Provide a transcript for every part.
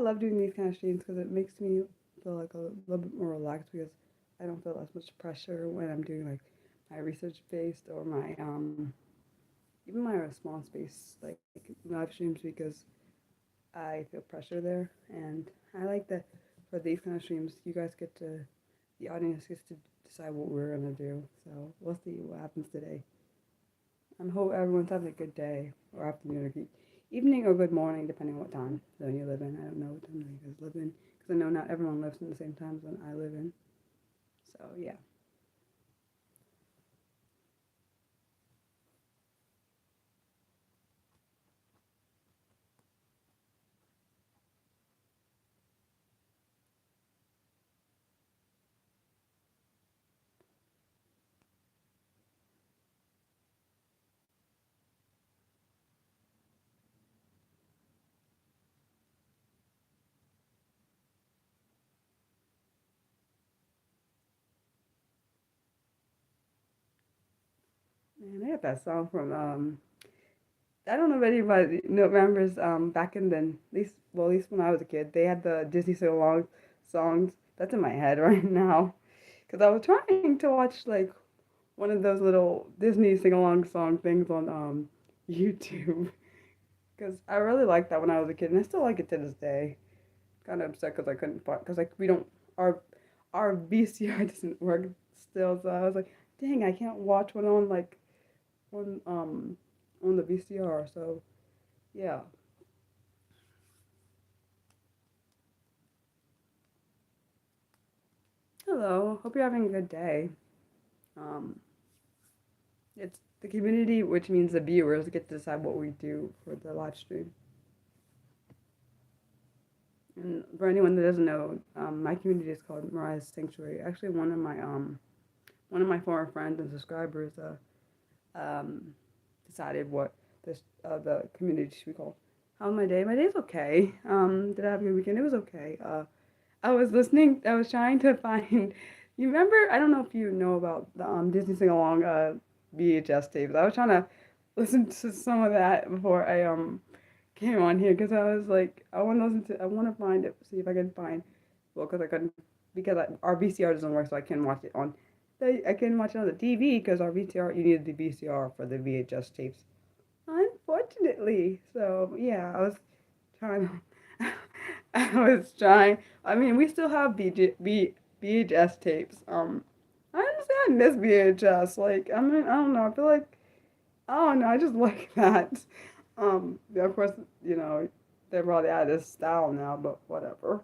love doing these kind of streams because it makes me feel like a little bit more relaxed because I don't feel as much pressure when I'm doing like my research based or my even my response based like live streams because I feel pressure there, and I like that for these kind of streams, you guys get to, the audience gets to decide what we're gonna do. So we'll see what happens today. I hope everyone's having a good day or afternoon or evening or good morning, depending on what time zone you live in. I don't know what time you guys live in because I know not everyone lives in the same time zone I live in. So yeah. And I got that song from I don't know if anybody remembers back in then at least well at least when I was a kid they had the Disney sing along songs. That's in my head right now because I was trying to watch like one of those little Disney sing along song things on YouTube because I really liked that when I was a kid and I still like it to this day. Kind of upset because I couldn't find because like we don't our our VCR doesn't work still, so I was like, dang, I can't watch one on like on on the VCR. So yeah. Hello, hope you're having a good day. Um, it's the community, which means the viewers get to decide what we do for the live stream. And for anyone that doesn't know, my community is called Mariah's Sanctuary. Actually, one of my former friends and subscribers um, decided what this the community should be called. How's my day? My day's okay. Did I have a good weekend? It was okay. I was listening. I was trying to find. You remember? I don't know if you know about the Disney sing along VHS tapes. I was trying to listen to some of that before I came on here because I was like, I want to listen to. I want to find it. See if I can find. Well, because I couldn't because our VCR doesn't work, so I can't watch it on. I can watch it on the TV because our VCR you needed the VCR for the VHS tapes. Unfortunately, so yeah, I was trying to. I was trying. I mean, we still have VHS tapes. I understand I miss VHS. Like, I mean, I don't know. I feel like I don't know. I just like that. Yeah, of course, you know, they're probably out of style now, but whatever.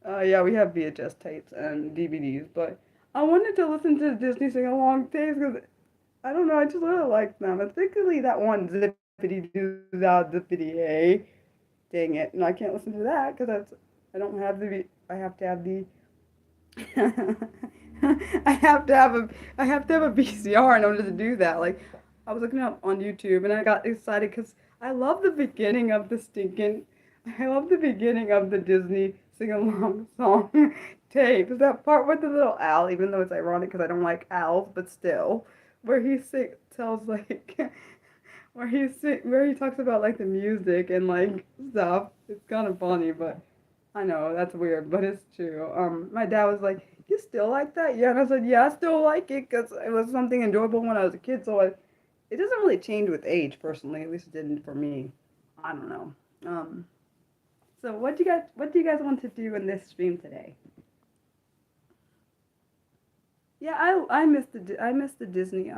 Yeah, we have VHS tapes and DVDs, but I wanted to listen to Disney sing along tapes because I don't know. I just really like them, particularly that one Zippity Doo Dah Zippity Hey. Dang it! And I can't listen to that because that's I don't have the I have to have the I have to have a VCR in order to do that. Like I was looking up on YouTube and I got excited because I love the beginning of the stinking I love the beginning of the Disney sing along song tape. Is that part with the little owl? Even though it's ironic because I don't like owls, but still, where tells like where he talks about like the music and like stuff. It's kind of funny, but I know that's weird, but it's true. My dad was like, "You still like that?" Yeah, and I said, "Yeah, I still like it because it was something enjoyable when I was a kid." So it doesn't really change with age, personally. At least it didn't for me. I don't know. So what do you guys want to do in this stream today? Yeah, I miss the Disney.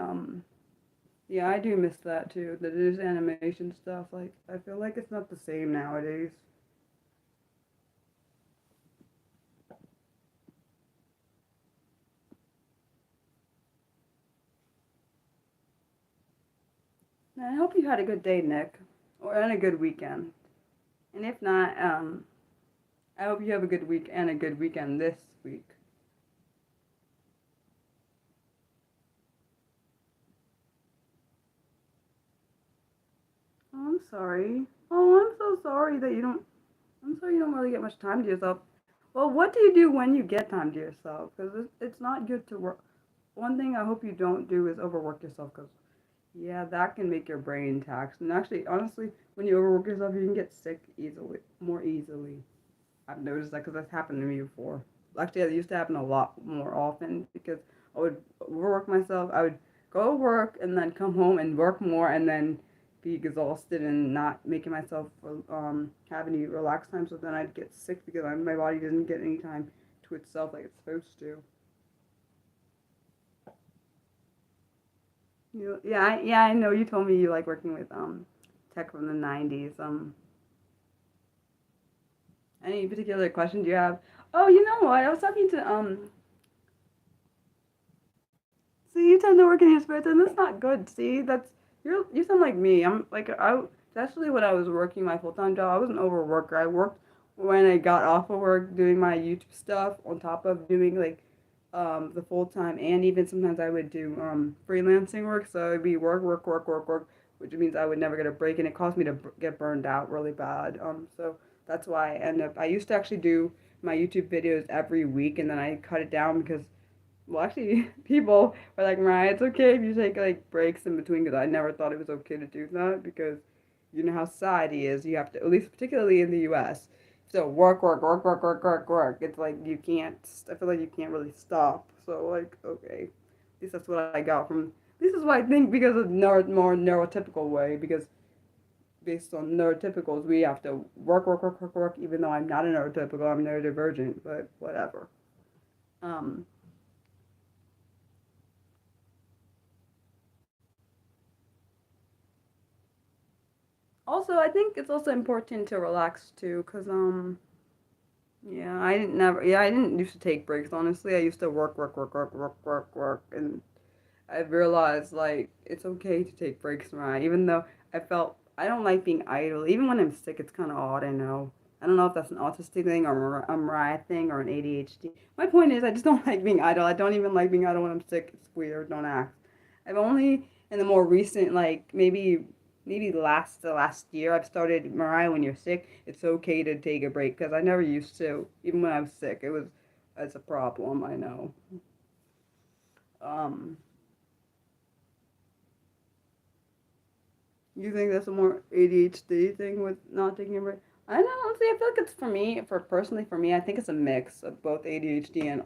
Yeah, I do miss that too. The Disney animation stuff. Like I feel like it's not the same nowadays. I hope you had a good day, Nick, or and a good weekend. And if not, I hope you have a good week and a good weekend this week. Oh, I'm sorry. Oh, I'm so sorry that you don't. I'm sorry you don't really get much time to yourself. Well, what do you do when you get time to yourself? Because it's not good to work. One thing I hope you don't do is overwork yourself because Yeah, that can make your brain taxed. And actually, honestly, when you overwork yourself, you can get sick easily, more easily. I've noticed that because that's happened to me before. Actually, it used to happen a lot more often because I would overwork myself. I would go to work and then come home and work more and then be exhausted and not making myself have any relaxed time. So then I'd get sick because my body didn't get any time to itself like it's supposed to. Yeah, I know. You told me you like working with tech from the '90s. Any particular questions you have? Oh, you know what? I was talking to See, you tend to work in your spare time. That's not good. See, you sound like me. I'm like especially when I was working my full time job. I was an overworker. I worked when I got off of work doing my YouTube stuff on top of doing like the full time, and even sometimes I would do freelancing work. So it'd be work, which means I would never get a break, and it caused me to get burned out really bad. So that's why I end up. I used to actually do my YouTube videos every week, and then I cut it down because well, actually, people were like, Mariah, it's okay if you take like breaks in between because I never thought it was okay to do that because you know how society is. You have to, at least particularly in the U.S. So work. It's like you can't. I feel like you can't really stop. So like, okay, at least that's what I got from. This is what I think because of more neurotypical way because based on neurotypicals we have to work. Even though I'm not a neurotypical, I'm neurodivergent, but whatever. Um, Also, I think it's also important to relax too, cause yeah, I didn't used to take breaks. Honestly, I used to work, and I realized like it's okay to take breaks, right? Even though I don't like being idle. Even when I'm sick, it's kind of odd. I know. I don't know if that's an autistic thing or a Mariah thing or an ADHD. My point is, I just don't like being idle. I don't even like being idle when I'm sick. It's weird. Don't act. I've only in the more recent, like maybe the last year, I've started Mariah. When you're sick, it's okay to take a break because I never used to. Even when I was sick, it's a problem. I know. Um, You think that's a more ADHD thing with not taking a break? I don't know. See, I feel like it's for me, for personally for me, I think it's a mix of both ADHD and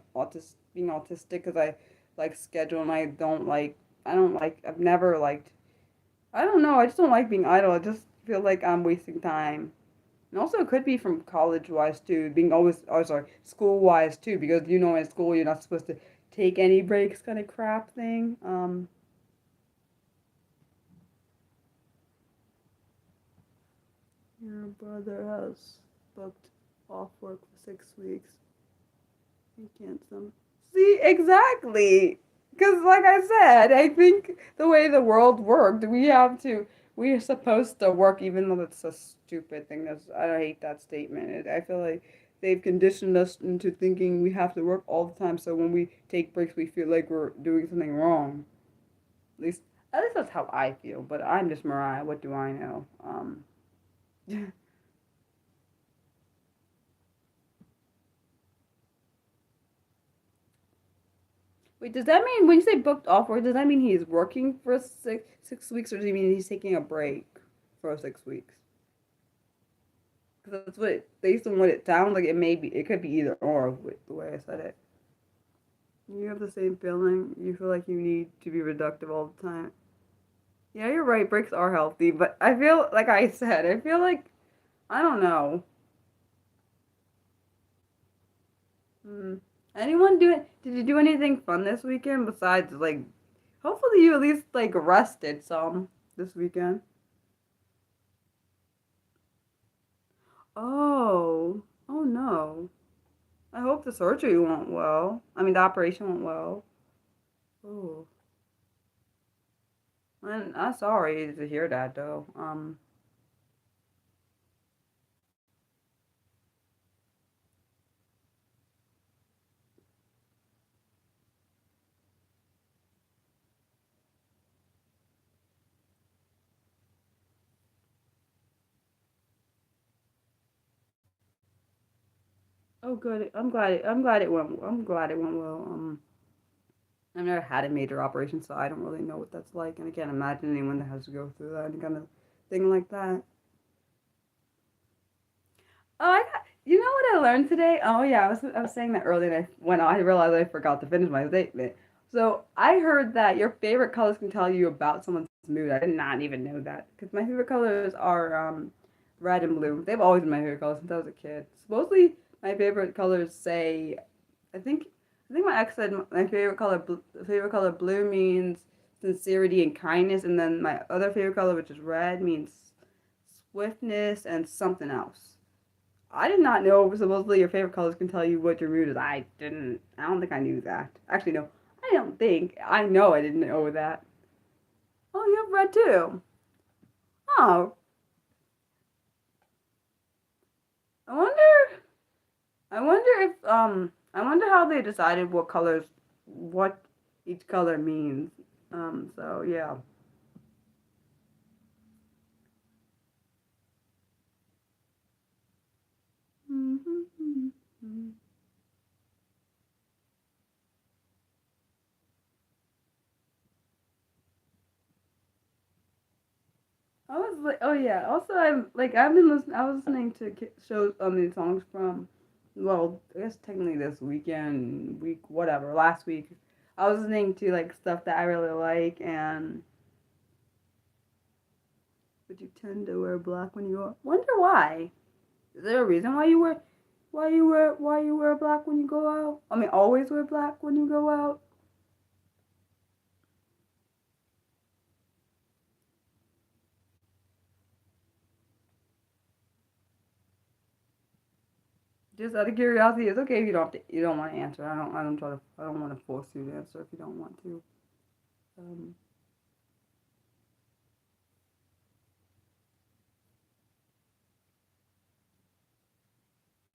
being autistic because I like schedule and I don't like, I've never liked, I don't know, I just don't like being idle. I just feel like I'm wasting time. And also, it could be from college wise too, being always, oh, sorry, school wise too, because you know, in school, you're not supposed to take any breaks kind of crap thing. Your brother has booked off work for 6 weeks. He can't some. See, exactly. Because, like I said, I think the way the world worked, we are supposed to work, even though it's a stupid thing. I hate that statement. I feel like they've conditioned us into thinking we have to work all the time. So when we take breaks, we feel like we're doing something wrong. At least, at least that's how I feel. But I'm just Mariah. What do I know? Wait, does that mean when you say booked off work, does that mean he's working for 6 weeks, or does it mean he's taking a break for 6 weeks? Because that's based on what it sounds like, it could be either or with the way I said it. You have the same feeling. You feel like you need to be reductive all the time. Yeah, you're right. Breaks are healthy, but I feel like I said, I feel like I don't know. Hmm. Anyone do it? Did you do anything fun this weekend besides like? Hopefully, you at least like rested some this weekend. Oh, oh no. I hope the surgery went well. I mean, the operation went well. Oh, I'm sorry to hear that though. Oh, good. I'm glad it went. I'm glad it went well. I've never had a major operation, so I don't really know what that's like, and I can't imagine anyone that has to go through that any kind of thing like that. Oh, you know what I learned today? Oh yeah, I was saying that earlier, and when I realized I forgot to finish my statement. So I heard that your favorite colors can tell you about someone's mood. I did not even know that because my favorite colors are red and blue. They've always been my favorite colors since I was a kid. Supposedly, my favorite colors say, I think, I think my ex said my favorite color blue means sincerity and kindness, and then my other favorite color, which is red, means swiftness and something else. I did not know supposedly your favorite colors can tell you what your mood is. I didn't. I don't think I knew that. Actually, no. I don't think. I know I didn't know that. Oh, you have red too. Oh, I wonder. I wonder if I wonder how they decided what each color means. So yeah. I was like, oh yeah. Also, I've been listening. I was listening to shows, these songs from, well, I guess technically this week, whatever, last week. I was listening to like stuff that I really like, and but you tend to wear black when you go. Wonder why? Is there a reason why you wear black when you go out? I mean, always wear black when you go out. Just out of curiosity, it's okay if you don't want to answer. I don't want to force you to answer if you don't want to. Um,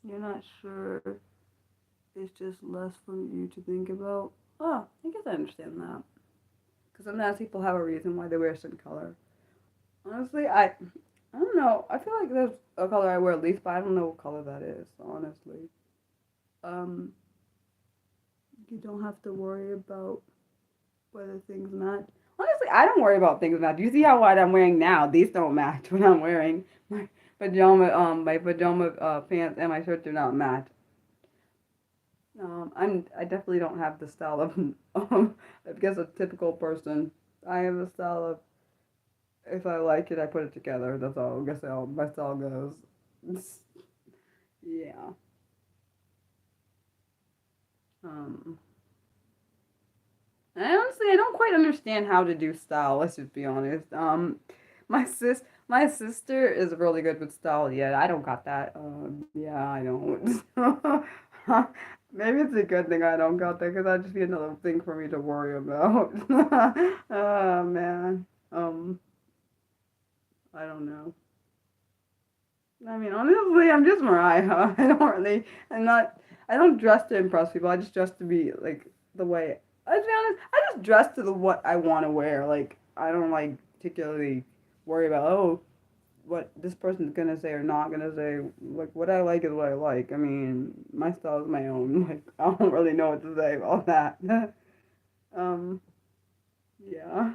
you're not sure. It's just less for you to think about. Oh, I guess I understand that. Because sometimes people have a reason why they wear a certain color. Honestly, I don't know. I feel like there's a color I wear at least, but I don't know what color that is. Honestly, um, you don't have to worry about whether things match. Honestly, I don't worry about things match. You see how what I'm wearing now? These don't match what I'm wearing. My pajama pants and my shirt do not match. I definitely don't have the style of I guess a typical person. I have a style of if I like it, I put it together. That's all. I guess how my style goes. Yeah. Um. I honestly, I don't quite understand how to do style. Let's just be honest. My sister is really good with style. Yeah, I don't got that. Yeah, I don't. Maybe it's a good thing I don't got that because that'd just be another thing for me to worry about. Oh man. I don't know. I mean, honestly, I'm just Mariah. I don't really. I'm not. I don't dress to impress people. I just dress to be like the way. I to be honest, I just dress to the what I want to wear. Like I don't like particularly worry about what this person's gonna say or not gonna say. Like what I like is what I like. I mean, my style is my own. Like I don't really know what to say about that. um. Yeah.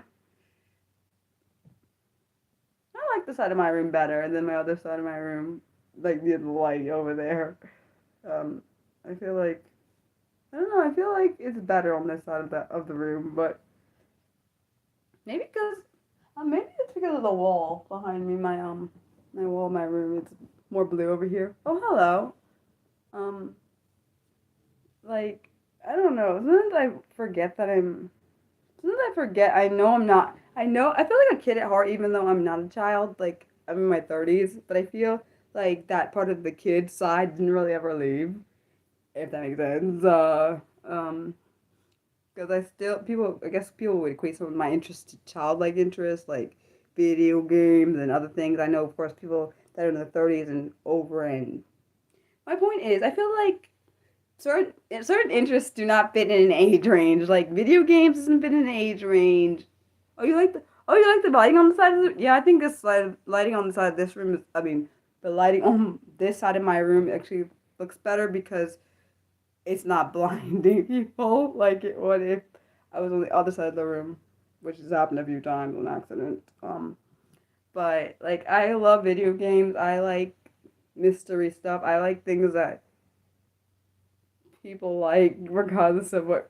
I like the side of my room better than my other side of my room, like the light over there. Um, I feel like I don't know. I feel like it's better on this side of the room, but maybe maybe it's because of the wall behind me. My wall, my room. It's more blue over here. Oh, hello. Um, like I don't know. Sometimes I forget that I'm. Sometimes I forget. I know I'm not. I know. I feel like a kid at heart, even though I'm not a child. Like I'm in my 30s, but I feel like that part of the kid side didn't really ever leave. If that makes sense. Because I still people I guess people would equate some of my interests to childlike interests like video games and other things. I know of course people that are in their 30s and over, and my point is I feel like certain interests do not fit in an age range. Like video games doesn't fit in an age range. Oh you like the lighting on the side of the, yeah, I think this lighting on the side of this room is, I mean, the lighting on this side of my room actually looks better because it's not blinding people like it would if I was on the other side of the room, which has happened a few times on accident. But like I love video games. I like mystery stuff. I like things that people like, regardless of what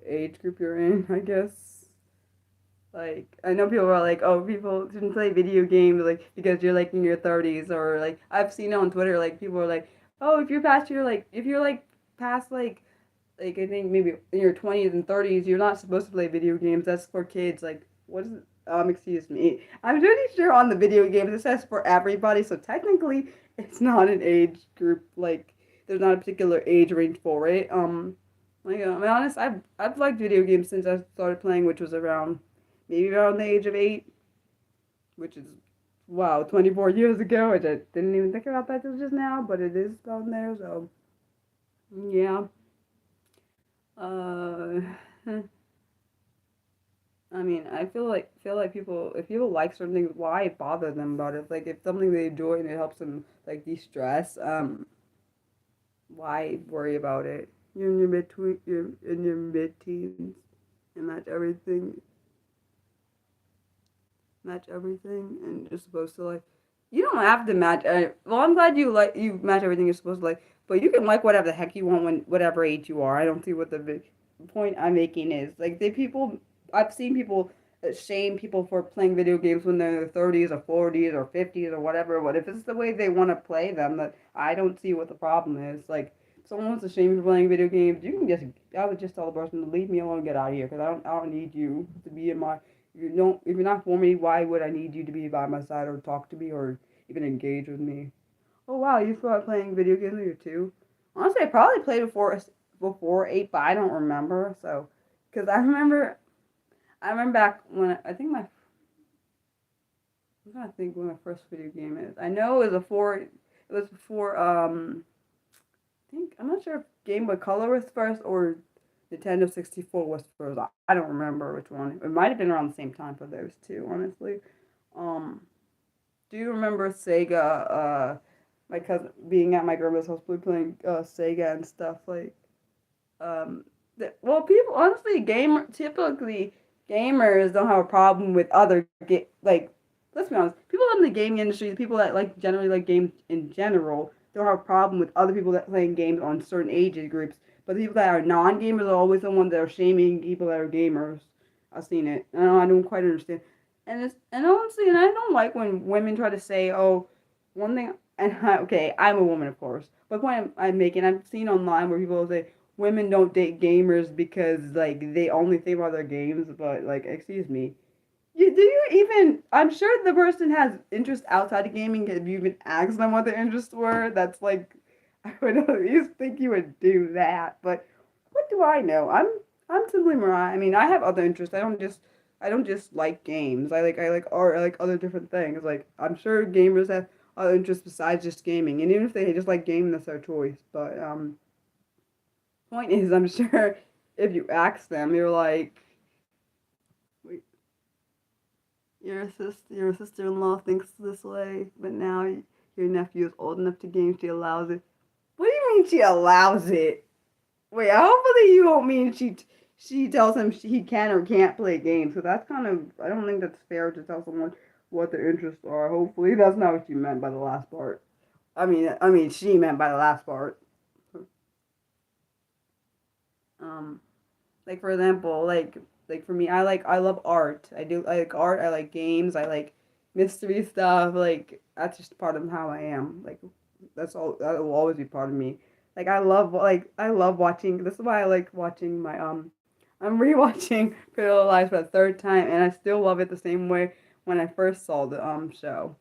age group you're in. I guess. Like I know people are like, oh, people shouldn't play video games like because you're like in your 30s, or like I've seen on Twitter like people are like, oh, if you're like past like I think maybe in your 20s and 30s, you're not supposed to play video games. That's for kids. Like, what is it? Excuse me. I'm pretty sure on the video games it says for everybody. So technically, it's not an age group. Like, there's not a particular age range for it. I'll be honest, I've liked video games since I started playing, which was around maybe around the age of 8, which is wow, 24 years ago. Which I didn't even think about that till just now, but it is down there. So yeah. Uh, I mean, I feel like people if people like certain things, why bother them about it? Like if something they enjoy and it helps them like de-stress, why worry about it? You're in your mid teens, and match everything, and you're supposed to like. You don't have to match. Well, I'm glad you match everything you're supposed to like, but you can like whatever the heck you want when whatever age you are. I don't see what the big point I'm making is. Like the people I've seen people shame people for playing video games when they're in their 30s or 40s or 50s or whatever. But if it's the way they want to play them, that I don't see what the problem is. Like if someone wants to shame you for playing video games, you can just I would just tell the person to leave me alone, and get out of here, because I don't need you to be in my if you're not for me, why would I need you to be by my side or talk to me or even engage with me? Oh wow, you started playing video games when you were 2. Honestly, I probably played before 8, but I don't remember. So, because I remember back when I think I'm trying to think when my first video game is. I know it was before. It was before. I think I'm not sure if Game Boy Color was first or Nintendo 64 was first. I don't remember which one. It might have been around the same time for those two, honestly. Um, do you remember Sega? My cousin being at my grandma's house, playing Sega and stuff like. Um, well, people honestly, typically gamers don't have a problem with other like. Let's be honest, people in the gaming industry, people that like generally like games in general, don't have a problem with other people that playing games on certain ages groups. But the people that are non-gamers are always the ones that are shaming people that are gamers. I've seen it. I don't quite understand. And honestly, and I don't like when women try to say, oh, one thing. Okay, I'm a woman, of course. But the point I'm making, I've seen online where people say women don't date gamers because like they only think about their games. But like, excuse me, do you even? I'm sure the person has interest outside of gaming. Have you even asked them what their interests were? That's like, I would at least think you would do that. But what do I know? I'm simply Mariah. I mean, I have other interests. I don't just like games. I like art. I like other different things. Like I'm sure gamers have other interests besides just gaming. And even if they just like gaming, that's their choice. But point is, I'm sure if you ask them, you're like, wait, your sister-in-law thinks this way, but now your nephew is old enough to game. She allows it. What do you mean she allows it? Wait, hopefully you don't mean she tells him he can or can't play games. So that's kind of I don't think that's fair to tell someone what their interests are. Hopefully that's not what you meant by the last part. I mean she meant by the last part. Um, like for example, like for me, I love art. I like art. I like games. I like mystery stuff. Like that's just part of how I am. Like that's all. That will always be part of me. I love watching. This is why I like watching my I'm rewatching Pretty Little Lies for the third time, and I still love it the same way when I first saw the show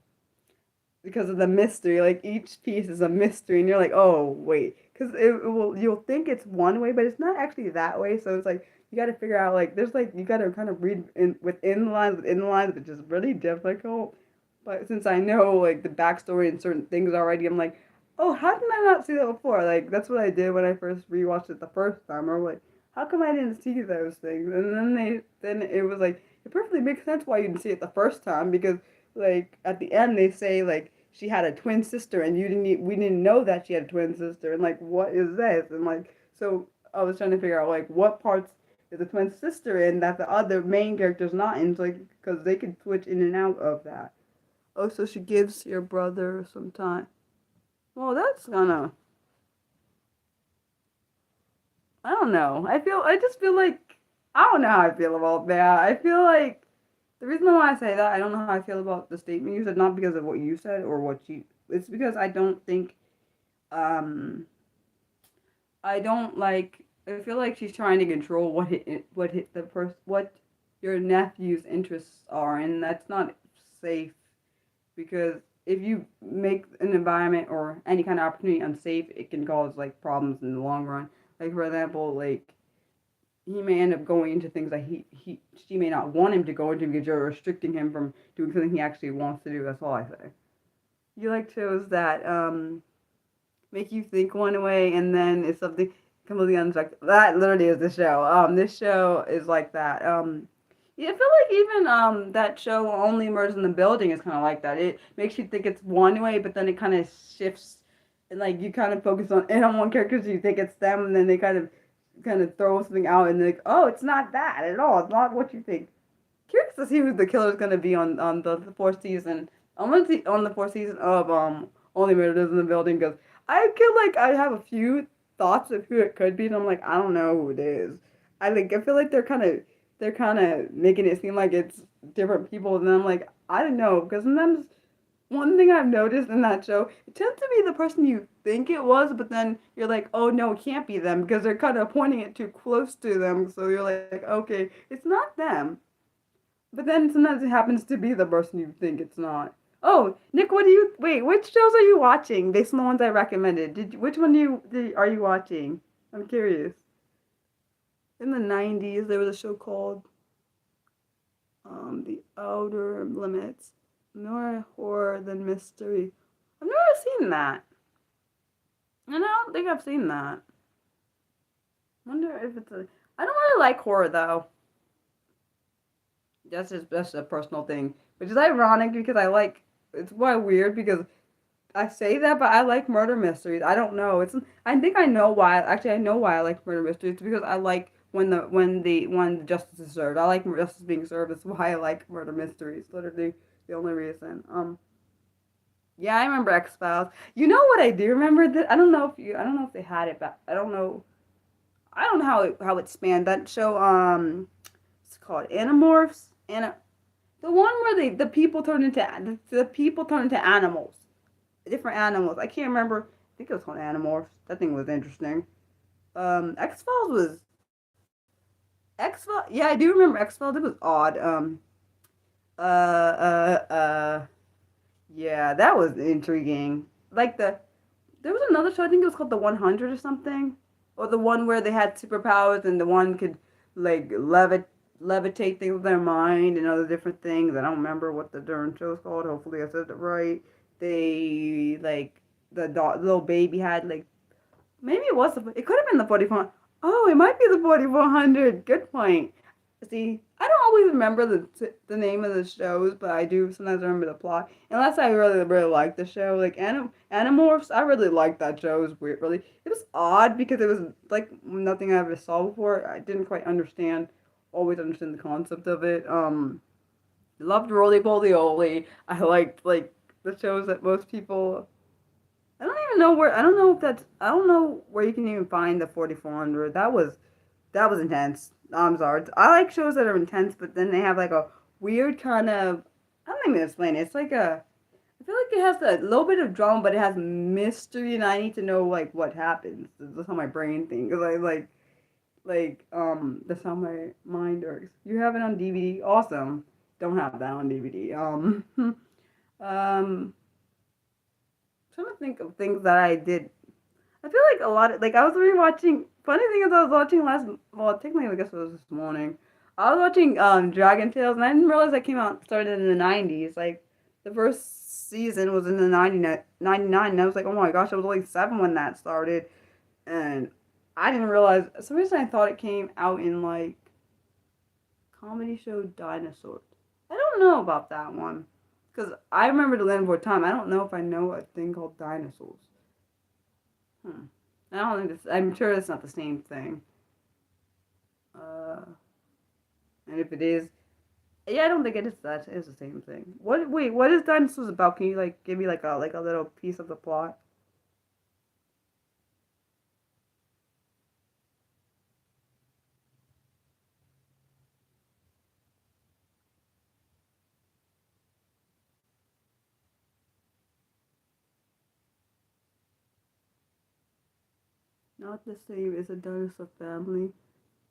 because of the mystery. Like each piece is a mystery, and you're like, oh wait, because you'll think it's one way, but it's not actually that way. So it's like you got to figure out like there's like you got to kind of read within the lines, which is really difficult. But since I know like the backstory and certain things already, I'm like, oh, how did I not see that before? Like that's what I did when I first rewatched it the first time. I was like, how come I didn't see those things? And then it was like it perfectly makes sense why you didn't see it the first time because like at the end they say like she had a twin sister and we didn't know that she had a twin sister and like what is this and like so I was trying to figure out like what parts is the twin sister in that the other main character's not in, so, like because they could switch in and out of that. Oh, so she gives your brother some time. Well, that's gonna. I don't know. I just feel like I don't know how I feel about that. I feel like the reason why I say that I don't know how I feel about the statement you said, not because of what you said or what you. It's because I don't think um I don't like. I feel like she's trying to control what your nephew's interests are, and that's not safe because if you make an environment or any kind of opportunity unsafe, it can cause like problems in the long run. Like for example, like he may end up going into things that she may not want him to go into because you're restricting him from doing something he actually wants to do. That's all I say. You like shows that make you think one way and then it's something completely unexpected. That literally is the show. This show is like that. Yeah, I feel like even that show Only Murders in the Building is kind of like that. It makes you think it's one way, but then it kind of shifts, and like you kind of focus on one character, so you think it's them, and then they kind of throw something out, and like, oh, it's not that at all. It's not what you think. Curious to see who the killer is gonna be on the fourth season. I'm gonna see on the fourth season of Only Murders in the Building because I feel like I have a few thoughts of who it could be, and I'm like, I don't know who it is. I feel like they're kind of making it seem like it's different people, and I'm like, I don't know because sometimes one thing I've noticed in that show, it tends to be the person you think it was, but then you're like, oh no, it can't be them because they're kind of pointing it too close to them, so you're like, okay, it's not them. But then sometimes it happens to be the person you think it's not. Oh, Nick, wait? Which shows are you watching based on the ones I recommended? Which one are you watching? I'm curious. In the '90s, there was a show called The Outer Limits. More horror than mystery. I've never seen that, and I don't think I've seen that. Wonder if it's a. I don't really like horror though. That's a personal thing, which is ironic because I like. It's why weird because I say that, but I like murder mysteries. I don't know. It's. I think I know why. Actually, I know why I like murder mysteries. It's because I like when the justice is served. I like justice being served. That's why I like murder mysteries. Literally the only reason. Yeah, I remember X Files. You know what I do remember? That I don't know if they had it, but I don't know. I don't know how it spanned that show. It's called Animorphs. The one where the people turn into the people turn into animals, different animals. I can't remember. I think it was called Animorphs. That thing was interesting. X Files was X Files. Yeah, I do remember X Files. It was odd. Uh, yeah, that was intriguing. Like there was another show. I think it was called The 100 or something, or the one where they had superpowers and the one could like levitate things with their mind and other different things. I don't remember what the darn show's called. Hopefully, I said it right. They like little baby had like maybe it could have been the 44. Oh, it might be the 4400. Good point. See, I don't always remember the name of the shows, but I do sometimes remember the plot. Unless I really like the show, like Animorphs, I really liked that show. It was weird, really. It was odd because it was like nothing I ever saw before. I didn't quite always understand the concept of it. Loved Roly Poly Oly. I liked like the shows that most people. I don't even know where. I don't know if that's. I don't know where you can even find the 4400. That was intense. I'm sorry. I like shows that are intense, but then they have like a weird kind of. I don't even explain it. It's like a. I feel like it has a little bit of drama, but it has mystery, and I need to know like what happens. That's how my brain thinks. Cause I that's how my mind works. You have it on DVD. Awesome. Don't have that on DVD. Um. Trying to think of things that I did. I feel like a lot of like I was rewatching. Funny thing is, I was watching technically I guess it was this morning. I was watching Dragon Tales, and I didn't realize that came out started in the '90s. Like the first season was in the '99, and I was like, oh my gosh, I was only 7 when that started, and I didn't realize. For some reason, I thought it came out in like comedy show Dinosaurs. I don't know about that one because I remember the Land Before Time. I don't know if I know a thing called Dinosaurs. Hmm. I don't think this. I'm sure it's not the same thing. Uh, and if it is, yeah, I don't think it is. That is the same thing. What? Wait, what is dinosaurs about? Can you like give me like a little piece of the plot? Not the same as a dinosaur family.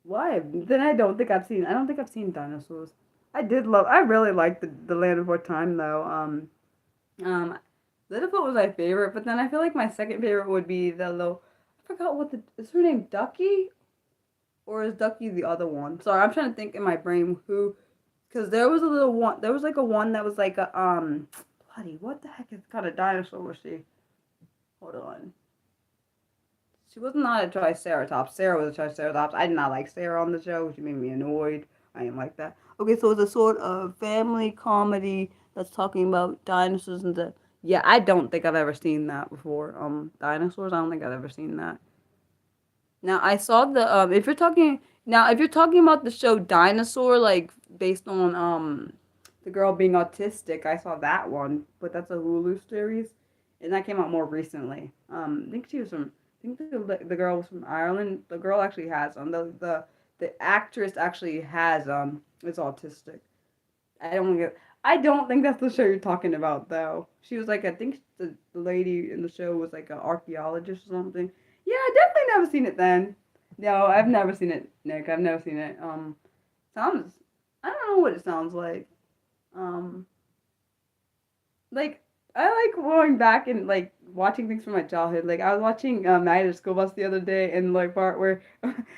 Why? Then I don't think I've seen. I don't think I've seen dinosaurs. I did love. I really liked the Land Before Time though. Um, Littlefoot was my favorite, but then I feel like my second favorite would be the little. I forgot what the is her name. Ducky, or is Ducky the other one? Sorry, I'm trying to think in my brain who, because there was a little one. There was like a one that was like a bloody what the heck is kind of dinosaur was she? Hold on. She was not a Triceratops. Sarah was a Triceratops. I did not like Sarah on the show. She made me annoyed. I didn't like that. Okay, so it's a sort of family comedy that's talking about dinosaurs and the. Yeah, I don't think I've ever seen that before. Dinosaurs. I don't think I've ever seen that. Now I saw the if you're talking about the show Dinosaur, like based on the girl being autistic, I saw that one, but that's a Hulu series, and that came out more recently. I think she was from I think the girl was from Ireland. The girl actually has the actress actually has is autistic. I don't get. I don't think that's the show you're talking about, though. She was like, I think the lady in the show was like an archaeologist or something. Yeah, I definitely never seen it then. No, I've never seen it, Nick. I've never seen it. Sounds. I don't know what it sounds like. Um, like I like going back and like watching things from my childhood. Like I was watching Night at School Bus the other day, and like part where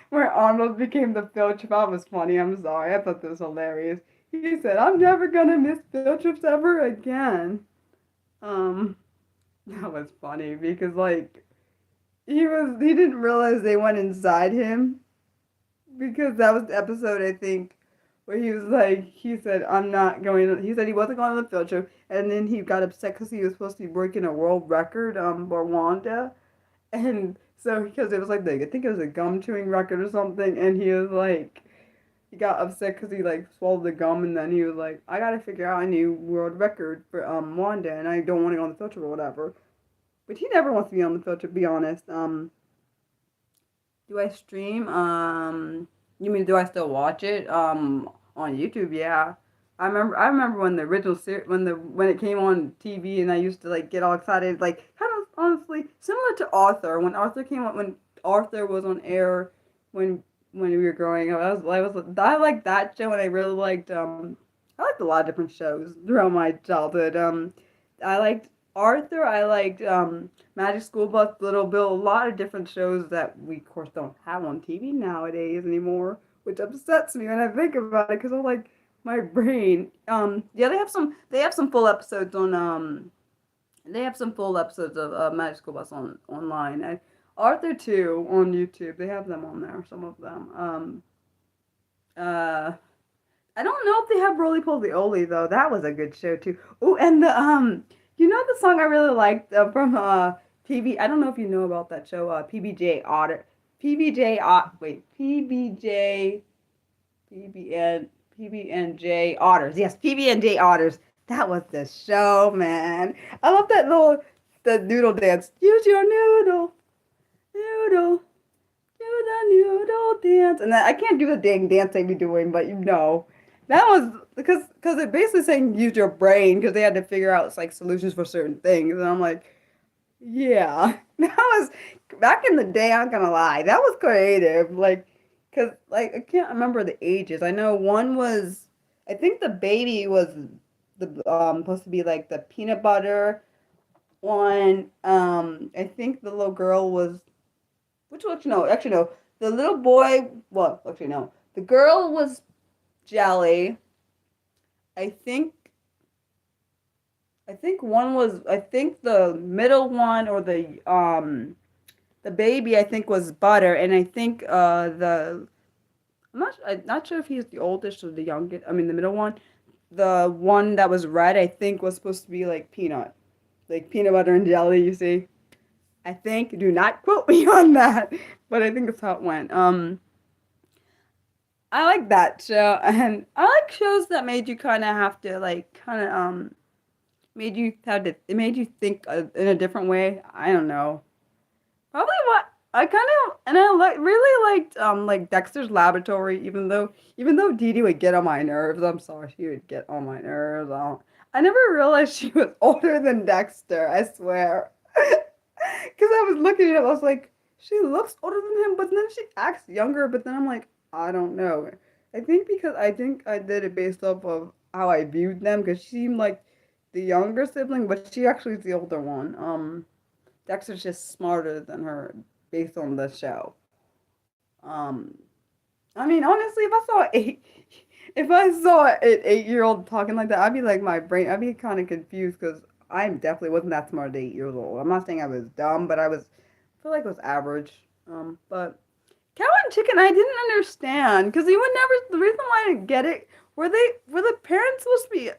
where Arnold became the field trip. That was funny. I'm sorry. I thought that was hilarious. He said, "I'm never gonna miss field trips ever again." Um, that was funny because like he didn't realize they went inside him because that was the episode I think where he was like he said I'm not going. He said he wasn't going on the field trip, and then he got upset because he was supposed to be breaking a world record for Wanda, and so because it was like I think it was a gum chewing record or something, and he was like he got upset because he like swallowed the gum, and then he was like I gotta figure out a new world record for Wanda, and I don't want to go on the field trip or whatever. But he never wants to be on the field trip. To be honest. Do I stream? You mean do I still watch it? On YouTube, yeah. I remember when the original when it came on TV, and I used to like get all excited, like kind of honestly similar to Arthur when Arthur came on when Arthur was on air when we were growing up. I liked that show, and I liked a lot of different shows throughout my childhood. I liked Arthur. I liked Magic School Bus, Little Bill, a lot of different shows that we, of course, don't have on TV nowadays anymore, which upsets me when I think about it because I'm like, my brain. Yeah, they have some full episodes on they have some full episodes of Magic School Bus online. Arthur too on YouTube. They have them on there. Some of them. Uh, I don't know if they have Roly Poly Oly though. That was a good show too. Oh, and the you know the song I really liked from PB. I don't know if you know about that show. PBJ Otter. PBJ. Wait. PBJ. PBN. PB&J Otters. Yes, PB&J Otters. That was the show, man. I love that little the noodle dance. Use your noodle, noodle, do the noodle dance. And then, I can't do the dang dance they be doing, but you know. That was because it basically saying use your brain because they had to figure out like solutions for certain things. And I'm like, yeah, that was back in the day. I'm gonna lie, that was creative. Like, cause like I can't remember the ages. I know one was, I think the baby was the supposed to be like the peanut butter one. I think the little girl was which one? Actually no. The little boy. Well, actually no. The girl was jelly. I think one was I think the middle one or the baby I think was butter, and I think I'm not sure if he's the oldest or the youngest. I mean the middle one. The one that was red I think was supposed to be like peanut butter and jelly. You see? I think. Do not quote me on that, but I think that's how it went. I like that show, and I like shows that made you kind of have to like kind of made you have to it made you think in a different way. I don't know. Probably what I kind of and I really like Dexter's Laboratory, even though Dee Dee would get on my nerves. I'm sorry, she would get on my nerves. I never realized she was older than Dexter. I swear, because I was looking at it, I was like, she looks older than him, but then she acts younger. But then I'm like, I don't know. I think I did it based off of how I viewed them, because she seemed like the younger sibling, but she actually is the older one. Dexter's just smarter than her based on the show. Um, I mean, honestly, if I saw an 8-year old talking like that, I'd be like my brain, I'd be kind of confused because I definitely wasn't that smart at 8 years old. I'm not saying I was dumb, but I feel like I was average. But cow and chicken, I didn't understand because he would never. The reason why I didn't get it were the parents supposed to be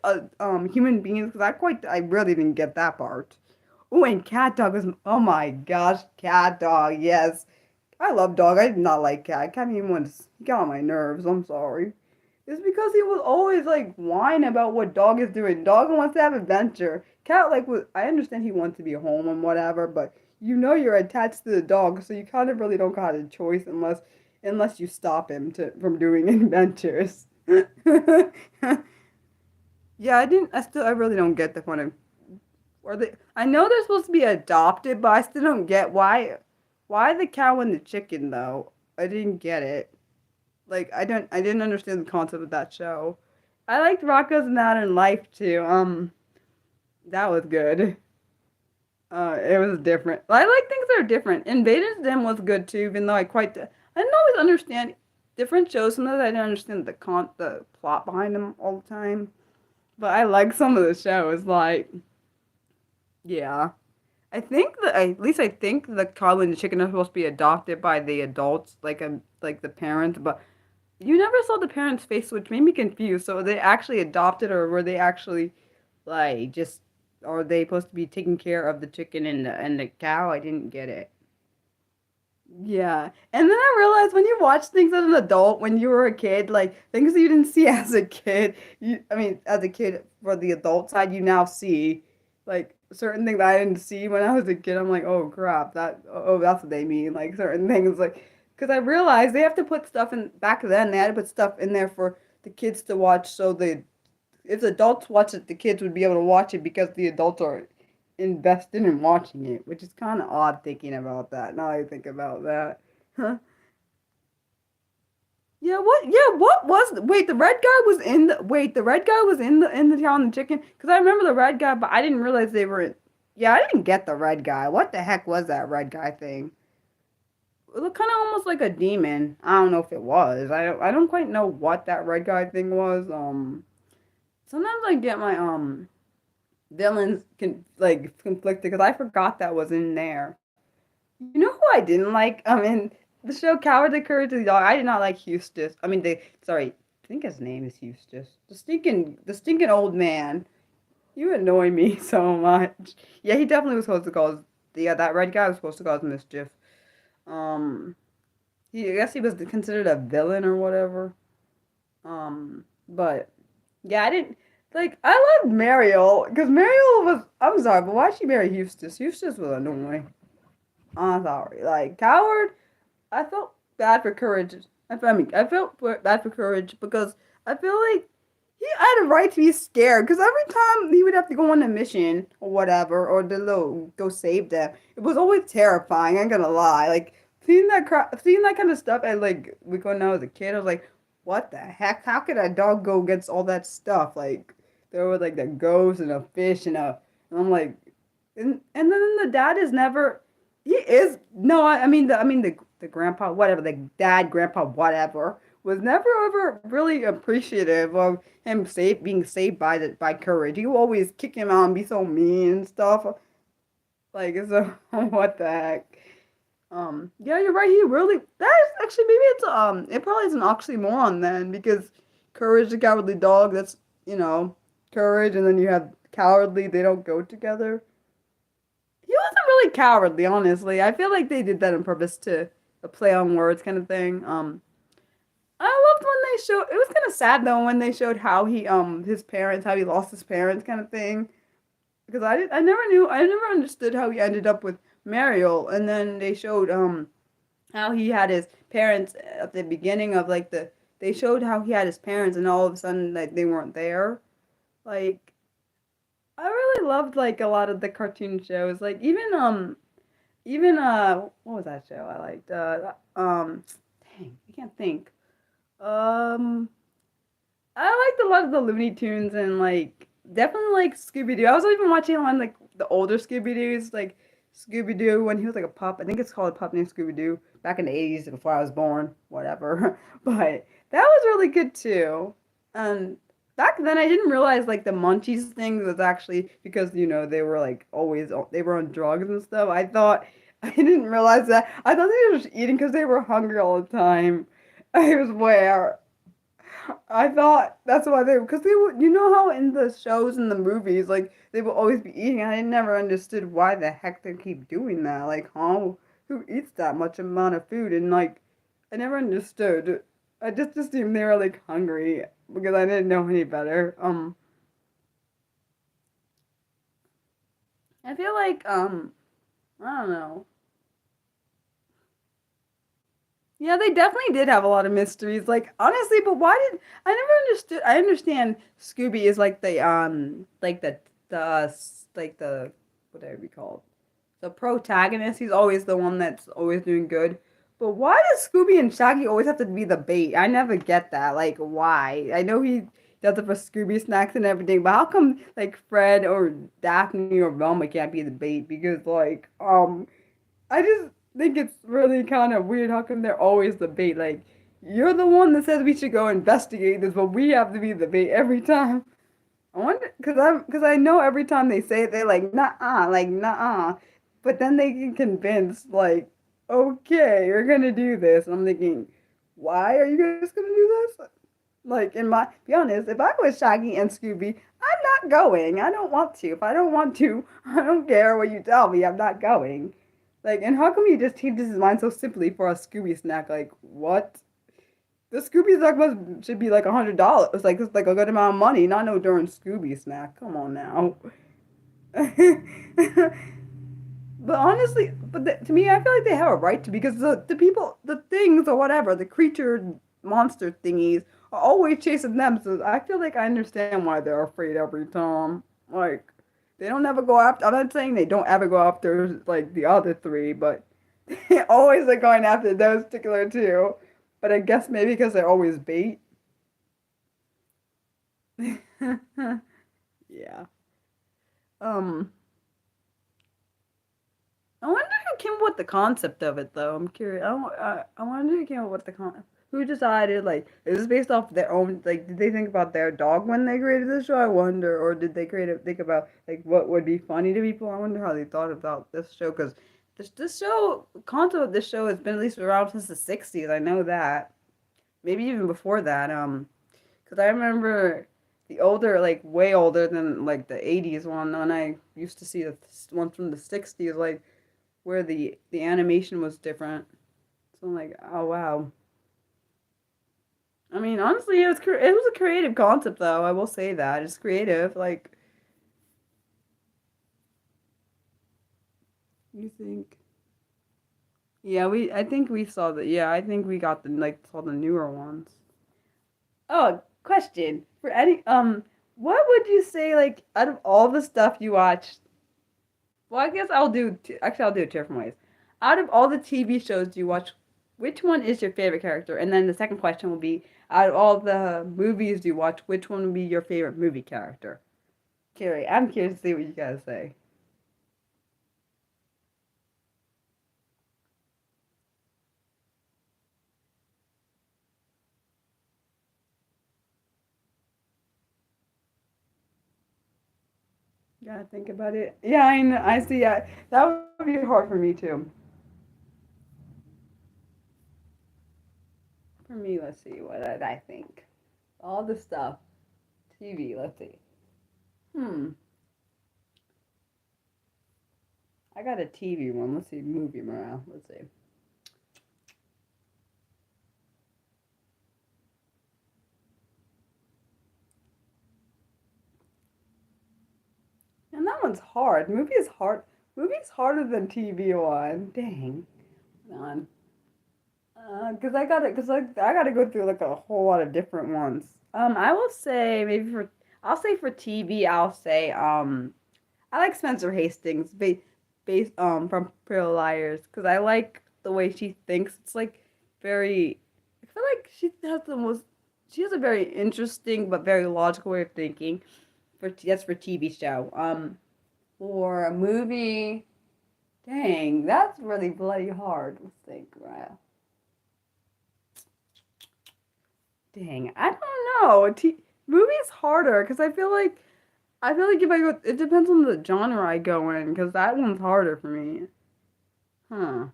human beings? Because I really didn't get that part. Oh, and cat dog was, oh my gosh, cat dog, yes. I love dog. I did not like cat. Cat even once he got on my nerves. I'm sorry. It's because he was always like whine about what dog is doing. Dog wants to have adventure. Cat I understand he wants to be home and whatever, but you know you're attached to the dog, so you kind of really don't got a choice unless you stop him from doing adventures. Yeah, I really don't get the point of I know they're supposed to be adopted, but I still don't get why the cow and the chicken though. I didn't get it. Like I didn't understand the concept of that show. I liked Rocco's Modern Life too. That was good. It was different. I like things that are different. Invaders Dim was good too, even though I didn't always understand different shows. Sometimes I didn't understand the plot behind them all the time. But I like some of the shows. Like, yeah. At least I think the cow and the chicken are supposed to be adopted by the adults, like the parents, but you never saw the parents' face, which made me confused. So were they actually adopted, or were they actually like just are they supposed to be taking care of the chicken and the cow? I didn't get it. Yeah. And then I realized when you watch things as an adult, when you were a kid, like things that you didn't see as a kid, as a kid for the adult side, you now see like certain things I didn't see when I was a kid. I'm like, oh crap, that's what they mean. Like certain things, like, because I realized they have to put stuff in, back then, they had to put stuff in there for the kids to watch so if the adults watch it, the kids would be able to watch it because the adults are invested in watching it, which is kind of odd thinking about that. Now I think about that. Huh? Yeah, what? Yeah, what was? Wait, the red guy was in the. Wait, the red guy was in the town and the chicken. Because I remember the red guy, but I didn't realize they were. Yeah, I didn't get the red guy. What the heck was that red guy thing? It looked kind of almost like a demon. I don't know if it was. I don't quite know what that red guy thing was. Sometimes I get my villains conflicted because I forgot that was in there. You know who I didn't like? In the show Cowardly Courage of the Dog, I did not like Eustace. I mean, sorry, I think his name is Eustace. The stinking old man. You annoy me so much. Yeah, he definitely was supposed to cause. Yeah, that red guy was supposed to cause mischief. Um, I guess he was considered a villain or whatever. But yeah, I didn't like. I loved Mariel because Mariel was. I'm sorry, but why'd she marry Eustace? Eustace was annoying. I'm sorry. Like Coward, I felt bad for Courage. I felt bad for Courage because I feel like he had a right to be scared because every time he would have to go on a mission or whatever, or go save them, it was always terrifying. I'm gonna lie. Like seeing that kind of stuff, and like when I was a kid, I was like, what the heck? How could a dog go against all that stuff? Like there was like the ghost and a fish and I'm like, and then the dad is never. He is no, the grandpa, whatever, the dad, grandpa, whatever, was never ever really appreciative of him being saved by Courage. He would always kick him out and be so mean and stuff. Like so, what the heck? Yeah, you're right. He really that is actually maybe it probably is an oxymoron then because Courage the Cowardly Dog. That's courage, and then you have cowardly. They don't go together. He wasn't really cowardly, honestly. I feel like they did that on purpose to a play on words kind of thing. I loved when they showed. It was kind of sad though when they showed how he his parents, how he lost his parents, kind of thing. Because I never knew, I never understood how he ended up with Mariel, and then they showed how he had his parents at the beginning of like they showed how he had his parents, and all of a sudden like they weren't there. Like I really loved like a lot of the cartoon shows, like even what was that show I liked? Dang, I can't think. Um, I liked a lot of the Looney Tunes and like definitely like Scooby Doo. I was even watching on like the older Scooby Doo's, like Scooby Doo when he was like a pup. I think it's called a pup named Scooby Doo back in the 80s before I was born, whatever. But that was really good too. And back then I didn't realize like the munchies thing was actually because they were like always they were on drugs and stuff. I didn't realize that. I thought they were just eating because they were hungry all the time. I swear. I thought that's why because they would, how in the shows and the movies, like, they will always be eating. I never understood why the heck they keep doing that. Like, who eats that much amount of food? And, like, I never understood. I just assumed they were, like, hungry because I didn't know any better. I feel like, I don't know. Yeah, they definitely did have a lot of mysteries. Like honestly, but why did I never understood? I understand Scooby is like the what would it be called? The protagonist. He's always the one that's always doing good. But why does Scooby and Shaggy always have to be the bait? I never get that. Like why? I know he does it for Scooby snacks and everything, but how come like Fred or Daphne or Velma can't be the bait? Because like I just think it's really kind of weird. How come they're always the bait? Like, you're the one that says we should go investigate this, but we have to be the bait every time. I wonder, because I know every time they say it, they're like, nah. But then they get convinced, like, okay, you're gonna do this. And I'm thinking, why are you guys gonna do this? Like, be honest, if I was Shaggy and Scooby, I'm not going. I don't want to. If I don't want to, I don't care what you tell me. I'm not going. Like, and how come he just changes his mind so simply for a Scooby snack? Like, what? The Scooby snack should be like $100. Like, it's like a good amount of money, not no darn Scooby snack. Come on now. But honestly, to me, I feel like they have a right to because the people, the things or whatever, the creature monster thingies are always chasing them. So I feel like I understand why they're afraid every time. Like they don't ever go after. I'm not saying they don't ever go after like the other three, but they always are going after those particular two. But I guess maybe because they're always bait. Yeah. Um. I wonder who came up with the concept of it, though. I'm curious. I wonder who came up with the who decided, like, is this based off their own, like, did they think about their dog when they created this show? I wonder, or did they think about, like, what would be funny to people? I wonder how they thought about this show, because this show, concept of this show has been at least around since the 60s. I know that. Maybe even before that. Because I remember the older, like, way older than, like, the 80s one, when I used to see the one from the 60s, like, where the animation was different. So I'm like, oh wow. I mean, honestly, it was a creative concept though. I will say that it's creative. Like, you think? Yeah, I think we saw the. Yeah, I think we got the like saw the newer ones. Oh, question for any what would you say like out of all the stuff you watched? Well, I guess actually I'll do it two different ways. Out of all the TV shows you watch, which one is your favorite character? And then the second question will be, out of all the movies you watch, which one would be your favorite movie character? Carrie, I'm curious to see what you guys say. You gotta think about it. Yeah, I know, I see. That would be hard for me too. For me, let's see what did I think. All the stuff, TV. Let's see. Hmm. I got a TV one. Let's see, movie morale. Let's see. And that one's hard. Movie is hard. Movie is harder than TV one. Dang. Hold on. Cause I gotta go through like a whole lot of different ones. I will say I'll say for TV, I'll say, I like Spencer Hastings, based from Pretty Little Liars, because I like the way she thinks. It's like very, I feel like she has a very interesting but very logical way of thinking. That's for TV show. For a movie, dang, that's really bloody hard. Let's think, right? Dang, I don't know. Movie is harder because I feel like if I go, it depends on the genre I go in because that one's harder for me. Huh?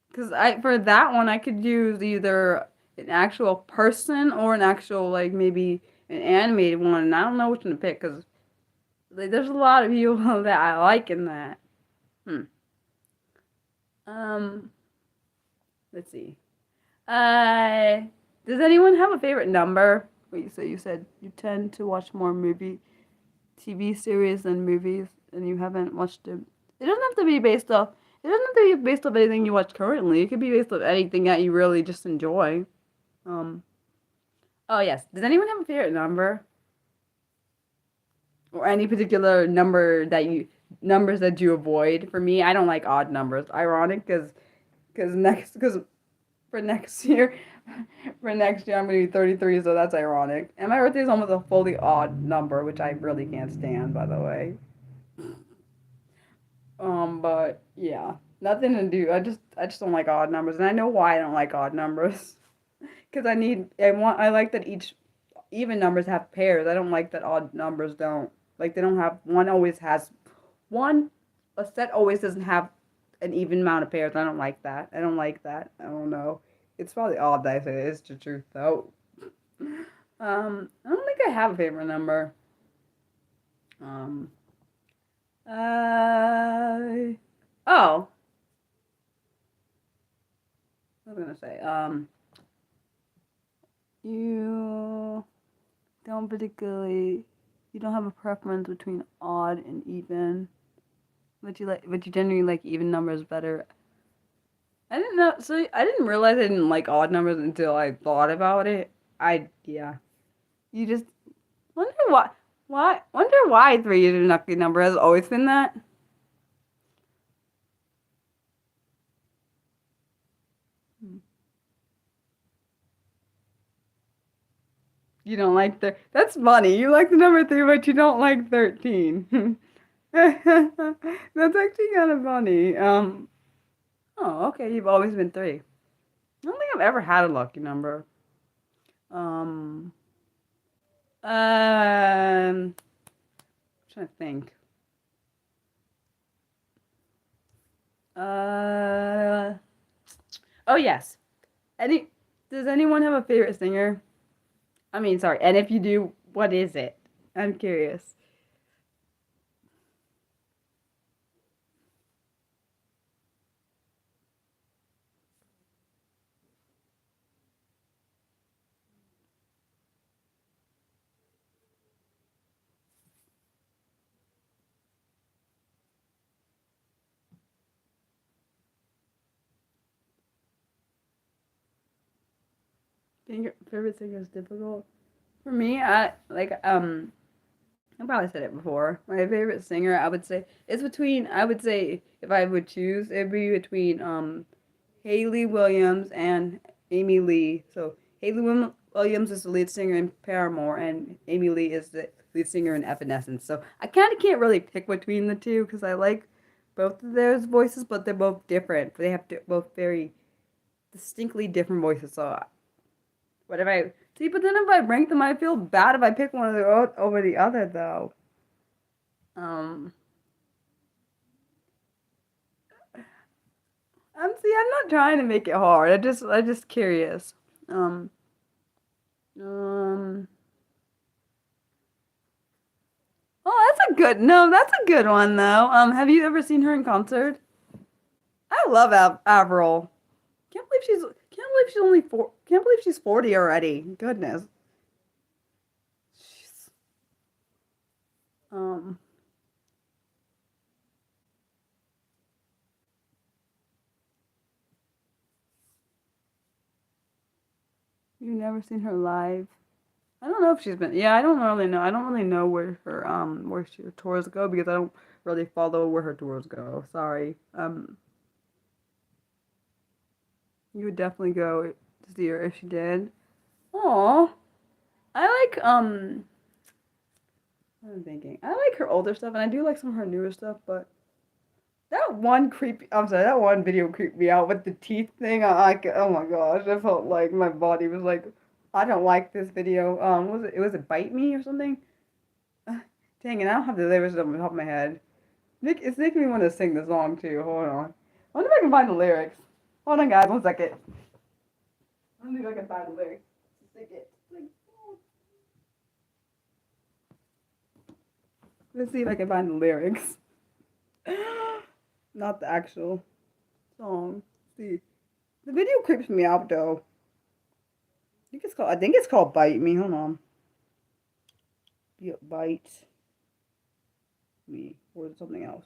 Because I for that one I could use either an actual person or an actual like maybe an animated one, and I don't know which one to pick because like, there's a lot of people that I like in that. Hmm. Um. Let's see. Uh. Does anyone have a favorite number? Wait, so you said you tend to watch more TV series than movies, and you haven't watched them. It doesn't have to be based off. It doesn't have to be based off anything you watch currently. It could be based off anything that you really just enjoy. Um. Oh yes. Does anyone have a favorite number or any particular numbers that you avoid? For me, I don't like odd numbers. Ironic, because for next year, for next year I'm gonna be 33, so that's ironic. And my birthday is almost a fully odd number, which I really can't stand, by the way. But yeah, nothing to do. I just don't like odd numbers, and I know why I don't like odd numbers. Because I like that each even numbers have pairs. I don't like that odd numbers don't. Like they don't have one always has one a set always doesn't have an even amount of pairs. I don't like that. I don't like that. I don't know. It's probably odd that I say it. It's the truth though. I don't think I have a favorite number. Um, uh, oh, what was I gonna say? You don't particularly, you don't have a preference between odd and even, but you generally like even numbers better. I didn't know, so I didn't realize I didn't like odd numbers until I thought about it. Yeah. You just wonder wonder why three is your lucky number has always been that. You don't like that's funny. You like the number three, but you don't like 13. That's actually kind of funny. Oh, okay. You've always been three. I don't think I've ever had a lucky number. Um, I'm trying to think. Uh, oh yes. Any, does anyone have a favorite singer? I mean, sorry. And if you do, what is it? I'm curious. Being your favorite singer is difficult. For me, I probably said it before. My favorite singer, I would say, is between. I would say if I would choose, it'd be between Haley Williams and Amy Lee. So Williams is the lead singer in Paramore, and Amy Lee is the lead singer in Evanescence. So I kind of can't really pick between the two because I like both of their voices, but they're both different. They have both very distinctly different voices. So what if I see? But then if I rank them, I feel bad if I pick one of the over the other though. Um, I'm not trying to make it hard. I just curious. Um, um. Oh, that's a good. No, that's a good one though. Have you ever seen her in concert? I love Avril. Can't believe she's only four. Can't believe she's 40 already. Goodness. She's, um, you've never seen her live? I don't know if she's been. Yeah, I don't really know. I don't really know where her tours go because I don't really follow where her tours go. Sorry. You would definitely go to see her if she did. Oh, I like I'm thinking. I like her older stuff, and I do like some of her newer stuff, but that one creepy. I'm sorry, that one video creeped me out with the teeth thing. Oh my gosh, I felt like my body was like, I don't like this video. Was it? Was it Bite Me or something? Dang it, I don't have the lyrics on the top of my head. It's making me want to sing the song too. Hold on. I wonder if I can find the lyrics. Hold on, guys, 1 second. I wonder if I can find the lyrics. Sing it. Let's see if I can find the lyrics. Not the actual song. Let's see. The video creeps me out though. I think it's called Bite Me. Hold on. Yeah, Bite Me. Or is it something else?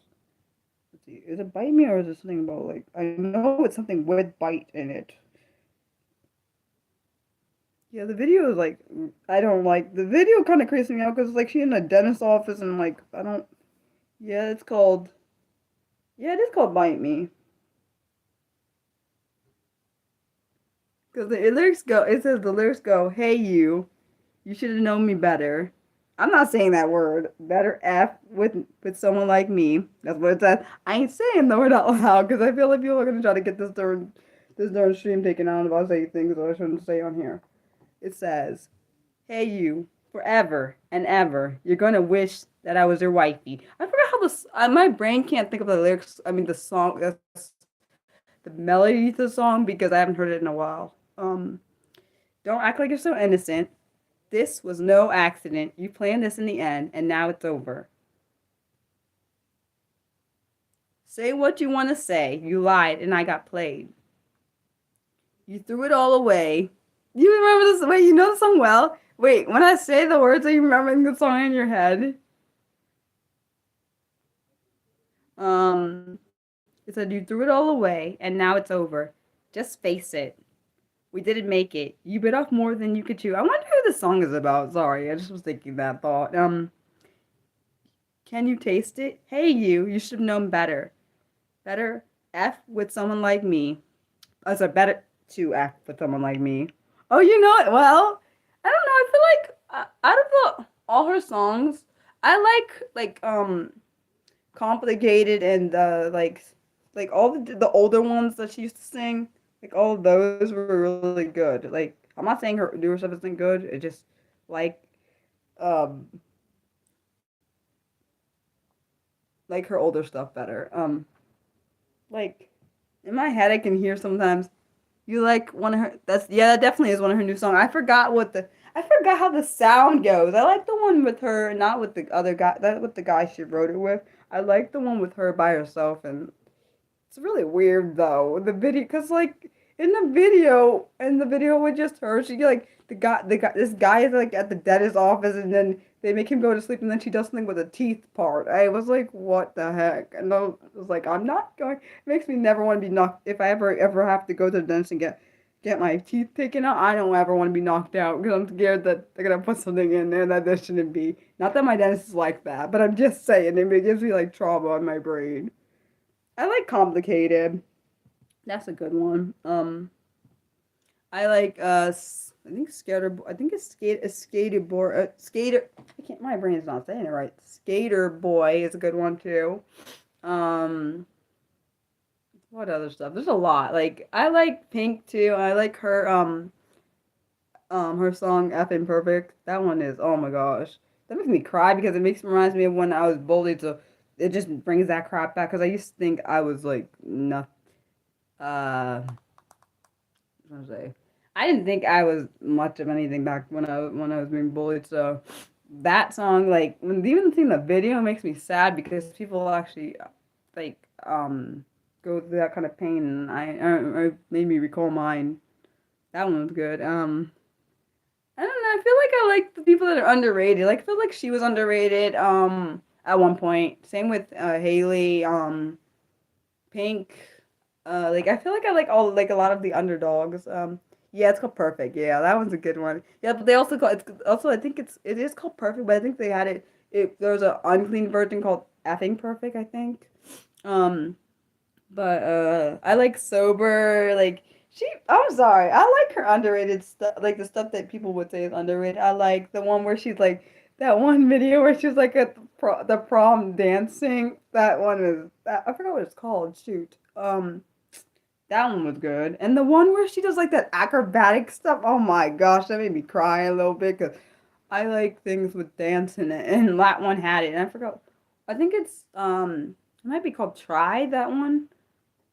Let's see. Is it Bite Me or is it something about like I know it's something with bite in it. Yeah, the video is like I don't like the video kind of creeps me out because like she's in a dentist's office and like I don't yeah, it's called yeah, it is called Bite Me. Because it says the lyrics go, hey you should have known me better. I'm not saying that word. Better F with someone like me. That's what it says. I ain't saying the word out loud because I feel like people are gonna try to get this darn stream taken out if I say things that I shouldn't say on here. It says, hey you, forever and ever, you're gonna wish that I was your wifey. I forgot how this. My brain can't think of the lyrics. I mean the song, the melody to the song because I haven't heard it in a while. Don't act like you're so innocent. This was no accident. You planned this in the end, and now it's over. Say what you want to say. You lied, and I got played. You threw it all away. You remember this? Wait, you know the song well? Wait, when I say the words, are you remembering the song in your head? Um, it said, you threw it all away, and now it's over. Just face it. We didn't make it. You bit off more than you could chew. I wonder who this song is about. Sorry, I just was thinking that thought. Can you taste it? Hey, you should have known better. Better F with someone like me. Oh, sorry, better to F with someone like me. Oh, you know it well. I don't know. I feel like out of all her songs, I like complicated and like all the older ones that she used to sing. Like all of those were really good. Like I'm not saying her newer stuff isn't good. It just like um like her older stuff better. Like in my head, I can hear sometimes. You like one of her? That's yeah, that definitely is one of her new songs. I forgot how the sound goes. I like the one with her, not with the other guy. That with the guy she wrote it with. I like the one with her by herself, and it's really weird though. The video, cause like in the video with just her, she like this guy is like at the dentist's office, and then they make him go to sleep, and then she does something with the teeth part. I was like, what the heck? And I was like, I'm not going. It makes me never want to be knocked. If I ever have to go to the dentist and get my teeth taken out, I don't ever want to be knocked out because I'm scared that they're gonna put something in there that there shouldn't be. Not that my dentist is like that, but I'm just saying it gives me like trauma in my brain. I like complicated. That's a good one. I like I think skater. I think it's a skater boy. Skater. I can't. My brain's not saying it right. Skater boy is a good one too. Um, what other stuff? There's a lot. Like I like Pink too. I like her song F Imperfect. That one is oh my gosh. That makes me cry because reminds me of when I was bullied. So it just brings that crap back because I used to think I was like nothing. What was I say? I didn't think I was much of anything back when I was being bullied. So that song, like when even seeing the video makes me sad because people actually like go through that kind of pain, and or made me recall mine. That one was good. I don't know. I feel like I like the people that are underrated. Like I feel like she was underrated. At one point. Same with Haley. Pink. Like I feel like I like all like a lot of the underdogs. Yeah, it's called Perfect. Yeah, that one's a good one. Yeah, but they also call it's also I think it is called Perfect, but I think they had it. There's an unclean version called Effing Perfect. I think. Um, but I like Sober. Like she. I'm sorry. I like her underrated stuff. Like the stuff that people would say is underrated. I like the one where she's like that one video where she's like at the prom dancing. That one is. I forgot what it's called. Shoot. That one was good. And the one where she does like that acrobatic stuff. Oh my gosh, that made me cry a little bit because I like things with dance in it, and that one had it. And I forgot. I think it might be called Try. That one.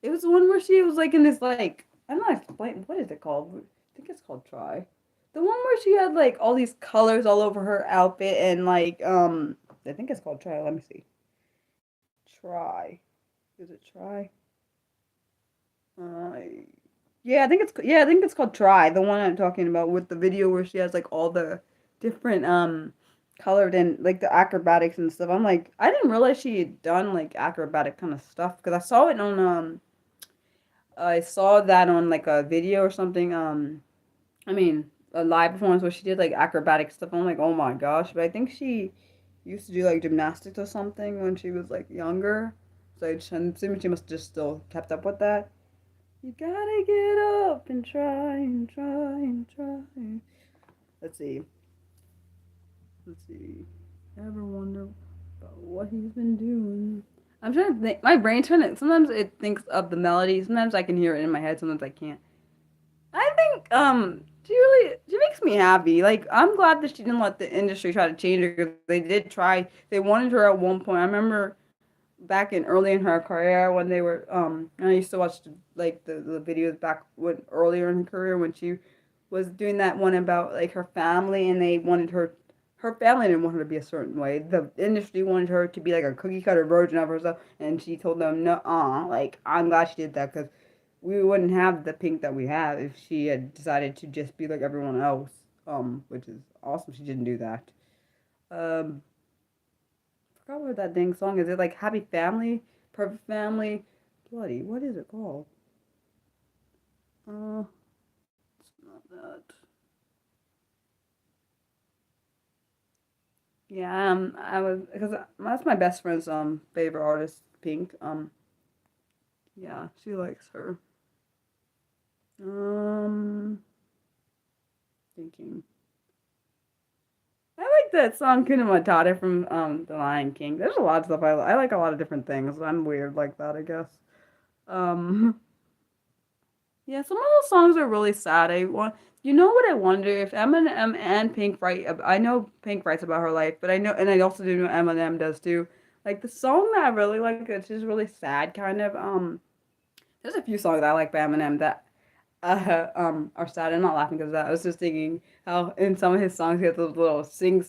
It was the one where she was like in this like I don't know how to explain what is it called. I think it's called Try. The one where she had like all these colors all over her outfit and like I think it's called Try. Let me see. Try. Is it Try? Uh, yeah, I think it's called Try, the one I'm talking about with the video where she has like all the different colored and like the acrobatics and stuff. I'm like, I didn't realize she had done like acrobatic kind of stuff because I saw that on like a video or something. I mean, a live performance where she did like acrobatic stuff. I'm like, oh my gosh! But I think she used to do like gymnastics or something when she was like younger. So I'm assuming she must have just still kept up with that. You gotta get up and try and try and try. Let's see. Let's see. Ever wonder about what he's been doing? I'm trying to think. My brain's trying to. Sometimes it thinks of the melody. Sometimes I can hear it in my head. Sometimes I can't. I think she makes me happy. Like I'm glad that she didn't let the industry try to change her because they did try. They wanted her at one point. I remember back in early in her career when they were and I used to watch like the videos back when earlier in her career when she was doing that one about like her family and they wanted her family didn't want her to be a certain way. The industry wanted her to be like a cookie cutter version of herself and she told them no like I'm glad she did that because we wouldn't have the Pink that we have if she had decided to just be like everyone else which is awesome she didn't do that. um Forgot what that dang song is. It like Happy Family, Perfect Family, Bloody. What is it called? Uh, it's not that. Yeah, I was because that's my best friend's favorite artist, Pink. Yeah, she likes her. Um, Thinking. I like that song Kuna Matata from The Lion King. There's a lot of stuff I like a lot of different things. I'm weird like that, I guess. Um, Yeah, some of those songs are really sad. You know what I wonder if Eminem and Pink write. I know Pink writes about her life, but I know, and I also do know Eminem does too. Like the song that I really like, it's just really sad, kind of. There's a few songs I like by Eminem that are sad. I'm not laughing because of that. I was just thinking how in some of his songs he has those little sing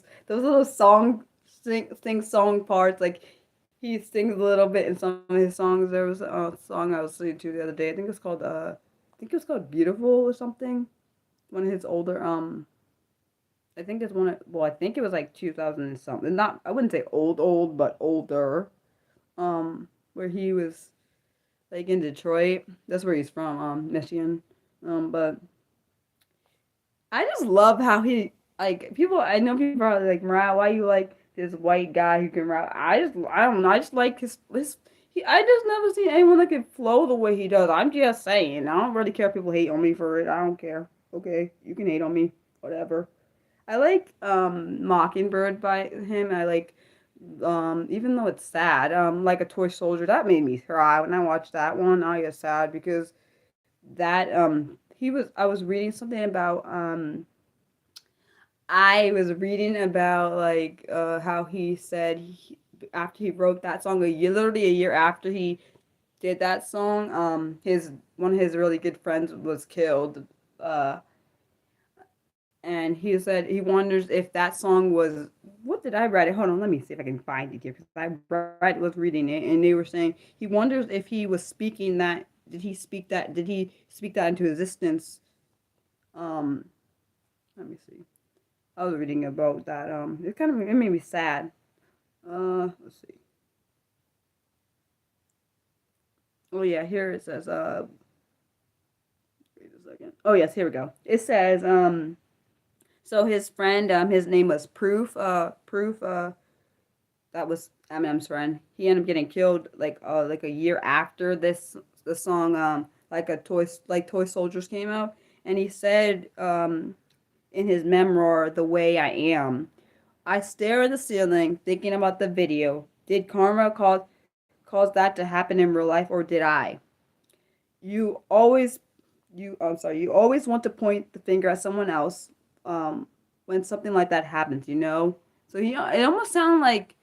song parts. Like he sings a little bit in some of his songs. There was a song I was listening to the other day. I think it was called Beautiful or something. One of his older I think it's one of, well I think it was like 2000 and something. Not I wouldn't say old, but older. Where he was like in Detroit. That's where he's from, Michigan. But I just love how he like people. I know people are like, Mariah, why you like this white guy who can rap? I don't know. I just like his. I just never seen anyone that can flow the way he does. I'm just saying. I don't really care if people hate on me for it. I don't care. Okay, you can hate on me. Whatever. I like Mockingbird by him. I like even though it's sad, like a toy soldier, that made me cry when I watched that one. I get sad because that I was reading something about I was reading about like how he said after he wrote that song literally a year after he did that song, his one of his really good friends was killed. Uh, and he said he wonders if that song was, what did I write it? Hold on, let me see if I can find it here because was reading it, and they were saying he wonders if he was speaking that. Did he speak that into existence? Um, Let me see. I was reading about that. It made me sad. Let's see. Oh yeah, here it says. Wait a second. Oh yes, here we go. It says. So his friend. His name was Proof. Proof. That was Eminem's friend. He ended up getting killed like a year after the song like Toy Soldiers came out, and he said in his memoir, The Way I Am, I stare at the ceiling thinking about the video. Did karma cause that to happen in real life, or did I? You always you always want to point the finger at someone else when something like that happens, you know? So it almost sounded like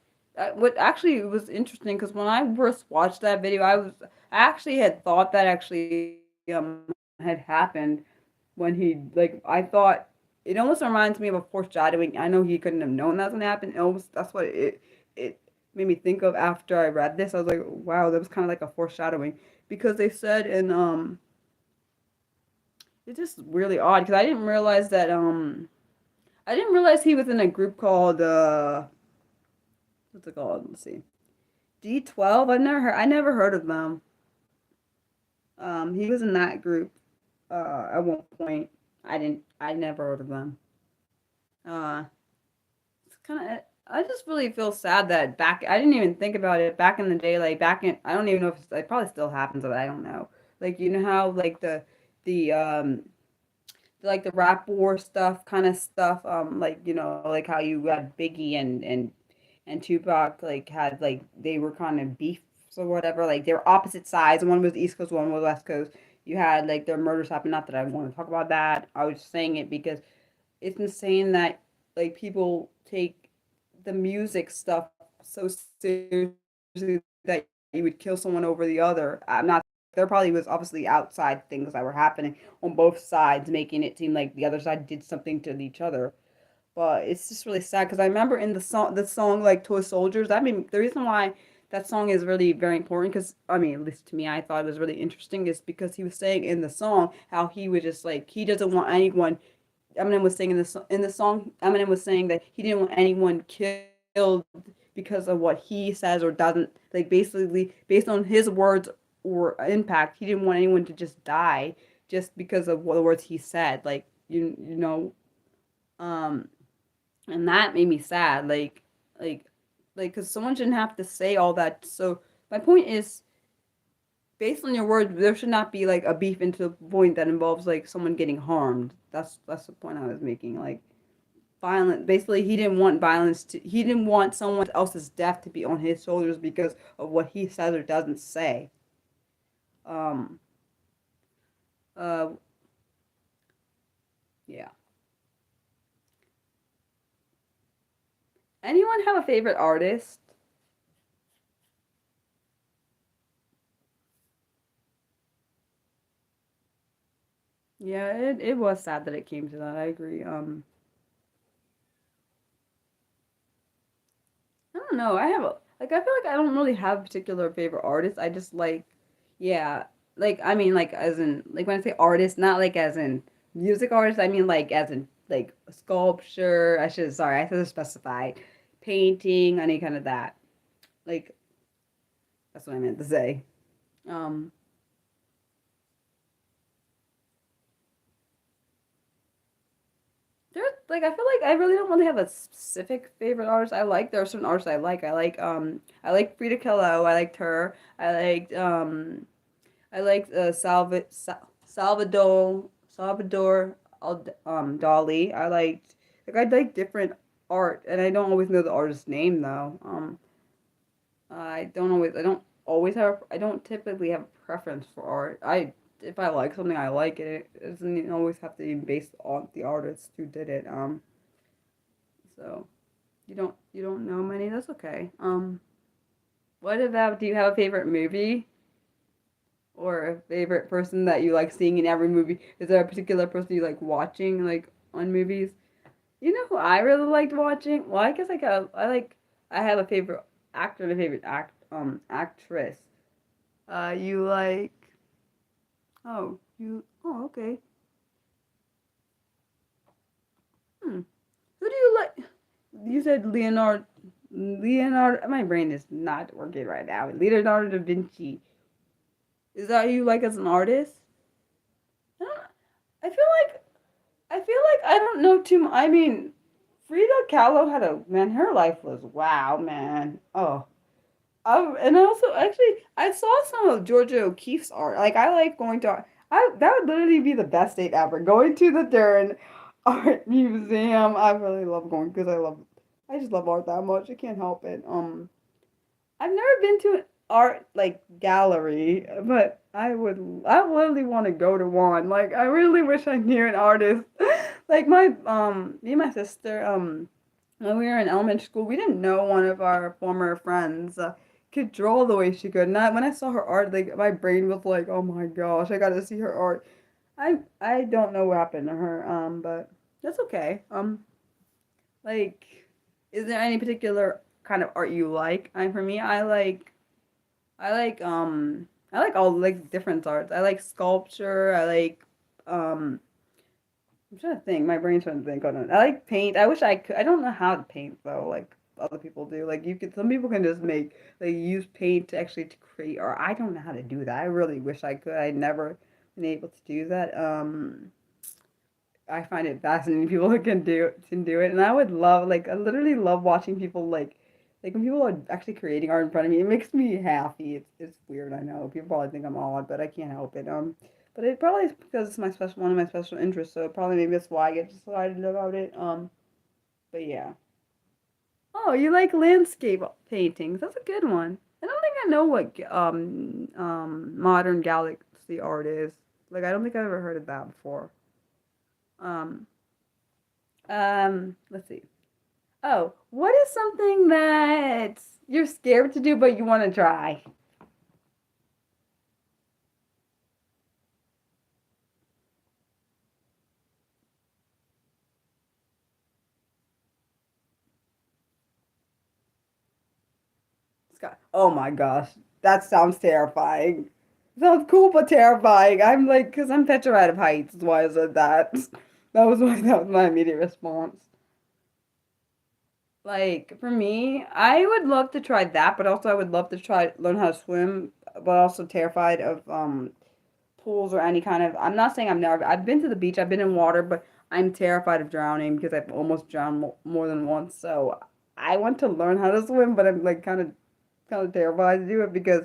what actually it was interesting because when I first watched that video, I actually had thought that actually had happened when he like I thought it almost reminds me of a foreshadowing. I know he couldn't have known that's gonna happen. It almost that's what it made me think of after I read this. I was like, wow, that was kind of like a foreshadowing because they said in it's just really odd because I didn't realize he was in a group called what's it called? Let's see. D12. I never heard of them. He was in that group at one point. I never heard of them. Uh it's kind of I just really feel sad that back I didn't even think about it back in the day like back in I don't even know if it probably still happens but I don't know. Like you know how like the like the rap war stuff kind of stuff like you know like how you had Biggie and Tupac like had like they were kind of beefs or whatever like they were opposite sides one was East Coast one was West Coast you had like their murders happen not that I want to talk about that I was just saying it because it's insane that like people take the music stuff so seriously that you would kill someone over the other. I'm not. There probably was obviously outside things that were happening on both sides, making it seem like the other side did something to each other. But it's just really sad because I remember in the song like "Toy Soldiers." I mean, the reason why that song is really very important because I mean, at least to me, I thought it was really interesting is because he was saying in the song how he would just like he doesn't want anyone Eminem was saying in the song, Eminem was saying that he didn't want anyone killed because of what he says or doesn't. Like basically, based on his words or impact, he didn't want anyone to just die just because of what the words he said. Like you know, um, and that made me sad. Like because someone shouldn't have to say all that. So my point is, based on your words, there should not be like a beef into the point that involves like someone getting harmed. That's the point I was making. Like violent. Basically, he didn't want violence to. He didn't want someone else's death to be on his shoulders because of what he says or doesn't say. Um. Uh. Yeah. Anyone have a favorite artist? Yeah, it was sad that it came to that. I agree. I don't know. I feel like I don't really have a particular favorite artist. I just like yeah, like I mean like as in like when I say artist, not like as in music artist, I mean like as in like sculpture. I should have specified painting, any kind of that. Like that's what I meant to say. Um there's like I feel like I really don't really have a specific favorite artist. There are certain artists I like. I like Frida Kahlo. I liked her. I liked Salvador Dali. I like different art, and I don't always know the artist's name though. I don't typically have a preference for art. I if I like something, I like it. It doesn't always have to be based on the artist who did it. So you don't know many. That's okay. What about do you have a favorite movie? Or a favorite person that you like seeing in every movie? Is there a particular person you like watching? Like, on movies. You know who I really liked watching? Well, I guess I have a favorite actor and a favorite actress. You like okay. Hmm. Who do you like? You said Leonardo. My brain is not working right now. Leonardo da Vinci. Is that who you like as an artist? I don't. I feel like I don't know too much. I mean, Frida Kahlo had a man. Her life was wow, man. Oh, and I also actually I saw some of Georgia O'Keeffe's art. Like I like going to. I that would literally be the best date ever. Going to the Durham Art Museum. I really love going because I just love art that much. I can't help it. I've never been to an art like gallery, but I really want to go to one. Like I really wish I knew an artist. Like my me and my sister when we were in elementary school, we didn't know one of our former friends could draw the way she could. And when I saw her art, like my brain was like, "Oh my gosh, I got to see her art." I don't know what happened to her but that's okay. Like, is there any particular kind of art you like? For me, I like I like all like different arts. I like sculpture. I like um I'm trying to think. My brain's trying to think. Hold on. I like paint. I wish I could. I don't know how to paint though. Like other people do. Like you could. Some people can just make like use paint to actually to create art. I don't know how to do that. I really wish I could. I never been able to do that. I find it fascinating people who can do it, and I would love like I literally love watching people like when people are actually creating art in front of me. It makes me happy. It's weird. I know people probably think I'm odd, but I can't help it. But it probably is because it's my special one of my special interests. So probably maybe that's why I get excited about it. But yeah. Oh, you like landscape paintings? That's a good one. I don't think I know what modern galaxy art is. Like I don't think I've ever heard of that before. Um, let's see. Oh, what is something that you're scared to do but you want to try? Scott. Oh my gosh, that sounds terrifying. Sounds cool but terrifying. I'm like, cause I'm petrified of heights. That's why I said that. That was my immediate response. Like for me, I would love to try that, but also I would love to try learn how to swim, but also terrified of pools or any kind of. I'm not saying I've been to the beach, I've been in water, but I'm terrified of drowning because I've almost drowned more than once. So I want to learn how to swim, but I'm like kind of terrified to do it because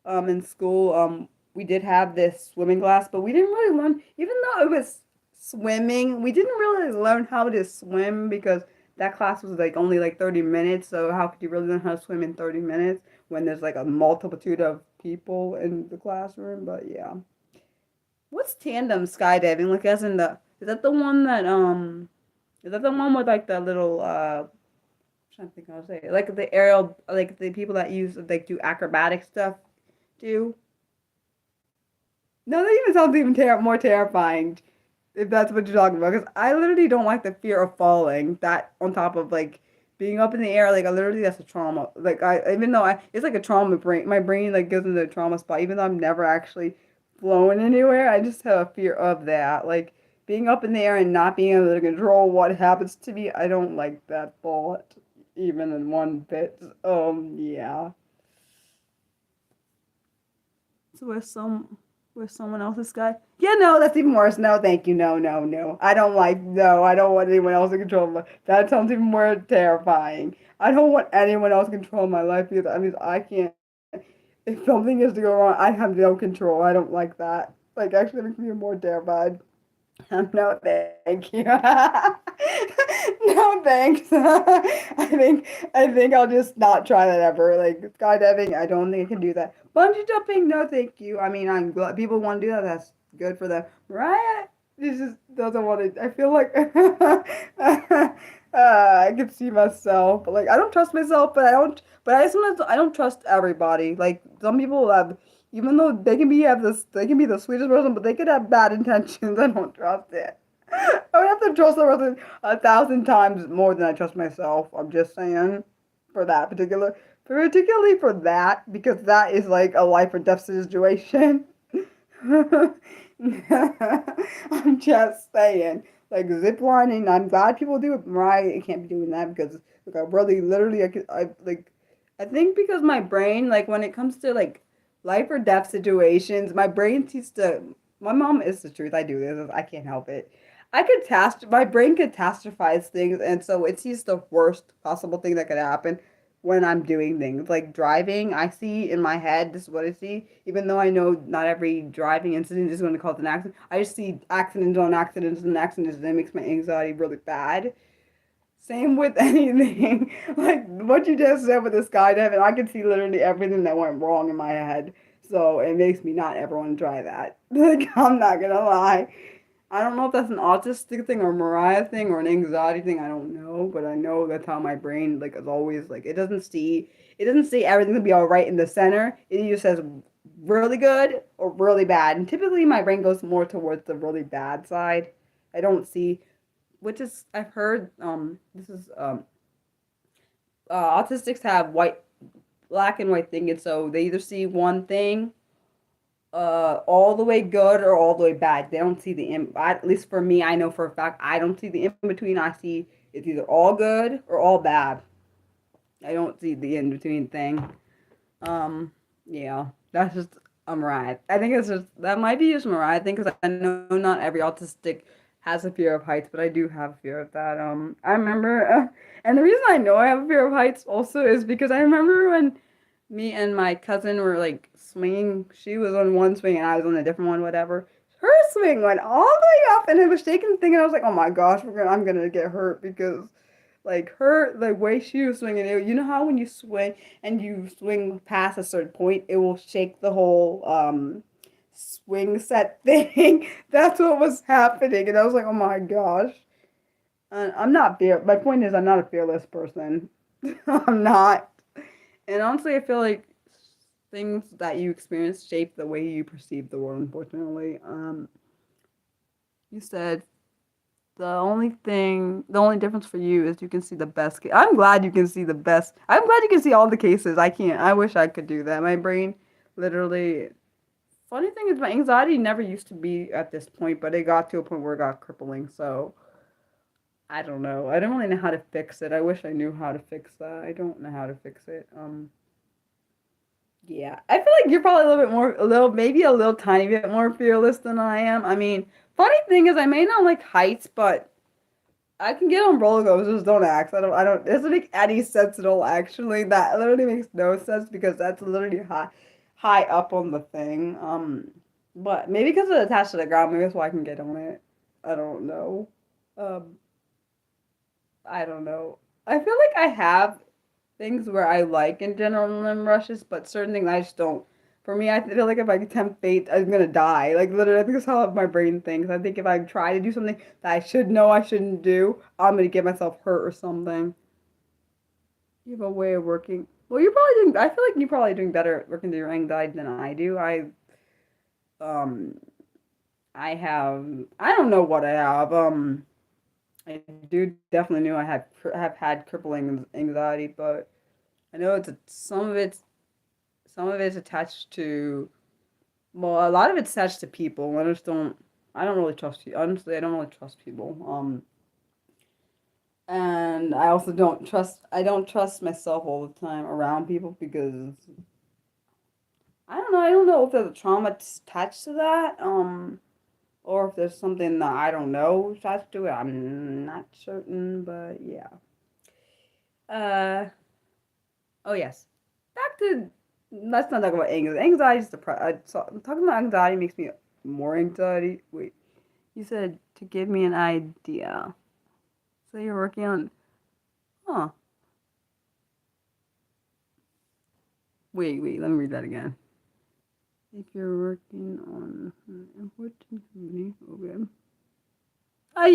in school we did have this swimming class, but we didn't really learn even though it was swimming, we didn't really learn how to swim because that class was like only like 30 minutes, so how could you really learn how to swim in 30 minutes when there's like a multitude of people in the classroom? But yeah. What's tandem skydiving? Like as in the is that the one that is that the one with like the little I'm trying to think how to say it. Like the aerial like the people that use like do acrobatic stuff do? No, that even sounds even more terrifying if that's what you're talking about. Because I literally don't like the fear of falling. That on top of like being up in the air, like I literally that's a trauma. Like I even though I it's like a trauma brain. My brain like goes into a trauma spot. Even though I've never actually flown anywhere, I just have a fear of that. Like being up in the air and not being able to control what happens to me. I don't like that thought even in one bit. Yeah. So with someone else's sky? Yeah, no, that's even worse. No, thank you. No, no, no. I don't want anyone else to control my, that sounds even more terrifying. I don't want anyone else to control my life because I mean, I can't, if something is to go wrong, I have no control. I don't like that. Like, actually makes me more terrified. No, thank you. No, thanks. I think I'll just not try that ever. Like skydiving, I don't think I can do that. Bungee jumping, no, thank you. I mean, I'm glad people want to do that. That's good for them. Mariah, this just doesn't want to. I feel like I can see myself, but like I don't trust myself. But I don't. But I sometimes I don't trust everybody. Like some people have even though they can be the sweetest person, but they could have bad intentions. I don't trust it. I would have to trust the person 1,000 times more than I trust myself. I'm just saying, for that particularly for that, because that is like a life or death situation. I'm just saying, like zip lining. I'm glad people do it. Mariah can't be doing that because like I really, literally, I like, I think because my brain, like when it comes to like life or death situations, my brain sees to. My mom is the truth. I do this. I can't help it. My brain catastrophize things, and so it sees the worst possible thing that could happen when I'm doing things like driving. I see in my head, this is what I see, even though I know not every driving incident is going to cause an accident. I just see accidents on accidents and accidents, and it makes my anxiety really bad. Same with anything. Like what you just said with the skydiving, I can see literally everything that went wrong in my head. So it makes me not ever want to try that. Like, I'm not gonna lie. I don't know if that's an autistic thing or a Mariah thing or an anxiety thing. I don't know, but I know that's how my brain like is always like it doesn't see everything to be all right in the center. It either says really good or really bad. And typically my brain goes more towards the really bad side. I don't see which is I've heard this is autistics have black and white thinking, so they either see one thing all the way good or all the way bad. They don't see at least for me, I know for a fact I don't see the in between. I see it's either all good or all bad. I don't see the in between thing. Um, yeah, that's just a Mariah. I think it's just that might be just Mariah thing because I know not every autistic has a fear of heights, but I do have a fear of that. I remember, and the reason I know I have a fear of heights also is because I remember when me and my cousin were like swinging. She was on one swing and I was on a different one, whatever. Her swing went all the way up and it was shaking the thing, and I was like, oh my gosh, I'm gonna get hurt because like her the way she was swinging it, you know how when you swing and you swing past a certain point, it will shake the whole swing set thing. That's what was happening, and I was like, oh my gosh. I'm not fear. My point is, I'm not a fearless person. I'm not. And honestly, I feel like things that you experience shape the way you perceive the world, unfortunately. You said the only difference for you is you can see the best case. I'm glad you can see the best. I'm glad you can see all the cases. I can't. I wish I could do that. My brain literally. Funny thing is, my anxiety never used to be at this point, but it got to a point where it got crippling. So I don't know. I don't really know how to fix it. I wish I knew how to fix that. I don't know how to fix it. Yeah, I feel like you're probably a little bit more, maybe a little tiny bit more fearless than I am. I mean, funny thing is, I may not like heights, but I can get on roller coasters. Don't ask. It doesn't make any sense at all. Actually, that literally makes no sense because that's literally high up on the thing. But maybe because it's attached to the ground, maybe that's why I can get on it. I don't know. Um, I don't know. I feel like I have things where I like in adrenaline rushes, but certain things I just don't. For me, I feel like if I attempt fate, I'm gonna die. Like literally, I think that's how my brain thinks. I think if I try to do something that I should know I shouldn't do, I'm gonna get myself hurt or something. You have a way of working. Well, you're probably doing. I feel like you're probably doing better at working through your anxiety than I do. Um, I have. I don't know what I have. I do definitely knew have had crippling anxiety, but I know some of it's attached to well, a lot of it's attached to people. I don't really trust you. Honestly, I don't really trust people. And I don't trust myself all the time around people because I don't know if there's a trauma attached to that. Or if there's something that I don't know attached to it. I'm not certain, but yeah. Uh, oh yes. Back to let's not talk about anxiety. Anxiety is talking about anxiety makes me more anxiety. Wait, you said to give me an idea. So you're working on, huh? Wait. Let me read that again. If you're working on important company, okay.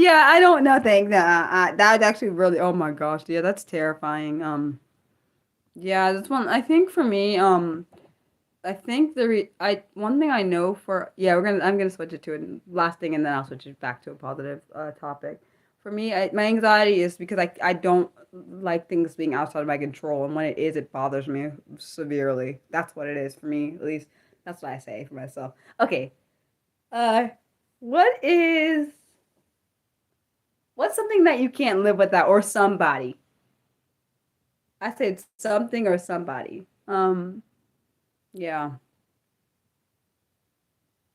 Yeah, I don't know. Think that that actually really. Oh my gosh, yeah, that's terrifying. Yeah, that's one. I think for me, I think one thing I know for yeah I'm gonna switch it to a last thing and then I'll switch it back to a positive topic. For me, my anxiety is because I don't like things being outside of my control, and when it is, it bothers me severely. That's what it is for me, at least. That's what I say for myself. Okay, uh, what is what's something that you can't live without, or somebody? I said something or somebody. Yeah.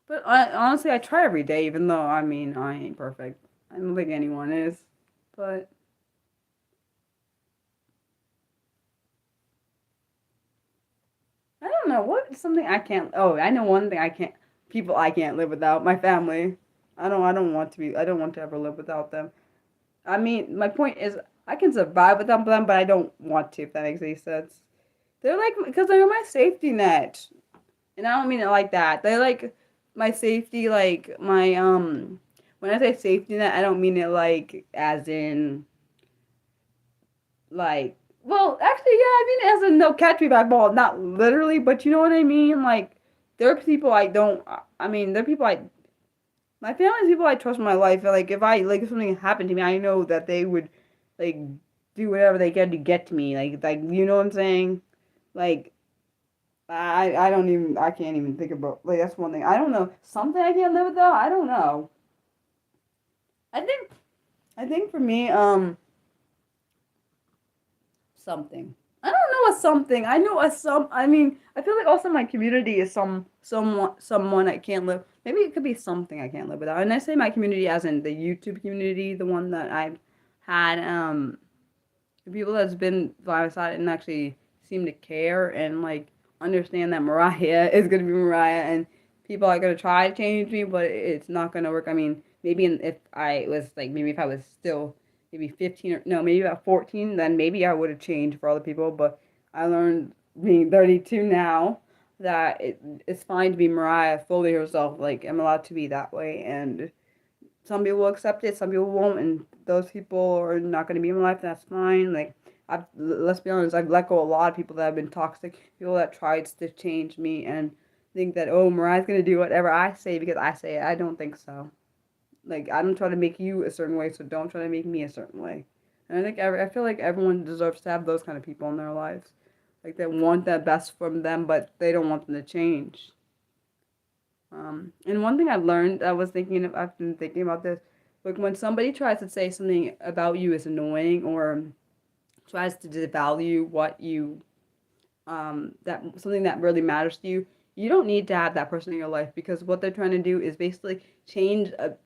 But honestly, I try every day, even though I mean I ain't perfect. I don't think anyone is. But I don't know what something I can't. Oh, I know one thing I can't. People I can't live without. My family. I don't want to be. I don't want to ever live without them. I mean, my point is, I can survive without them, but I don't want to. If that makes any sense. They're like because they're my safety net, and I don't mean it like that. They're like my safety, like my When I say safety net, I don't mean it like as in like, well, actually, yeah, I mean, as in no catch me back ball, not literally, but you know what I mean? Like, there are people I don't, I mean, there are people my family's people I trust in my life. Like, if something happened to me, I know that they would, like, do whatever they can to get to me. You know what I'm saying? Like, I don't even, I can't even think about, like, that's one thing. I don't know. Something I can't live without? I don't know. I think, I think for me, something. I don't know a something. I know a some. I mean, I feel like also my community is someone I can't live. Maybe it could be something I can't live without. And I say my community as in the YouTube community, the one that I've had. The people that's been by my side and actually seem to care and like understand that Mariah is gonna be Mariah and people are gonna try to change me, but it's not gonna work. I mean, if I was like maybe if I was still maybe 15 or no, maybe about 14, then maybe I would have changed for other people. But I learned being 32 now that it's fine to be Mariah fully herself. Like I'm allowed to be that way, and some people will accept it, some people won't, and those people are not going to be in my life. That's fine. Like, let's be honest, I've let go a lot of people that have been toxic, people that tried to change me and think that oh, Mariah's going to do whatever I say because I say it. I don't think so. Like, I don't try to make you a certain way, so don't try to make me a certain way. And I feel like everyone deserves to have those kind of people in their lives, like they want the best from them, but they don't want them to change. And one thing I've learned, I've been thinking about this, like when somebody tries to say something about you is annoying or tries to devalue what you, that something that really matters to you, you don't need to have that person in your life because what they're trying to do is basically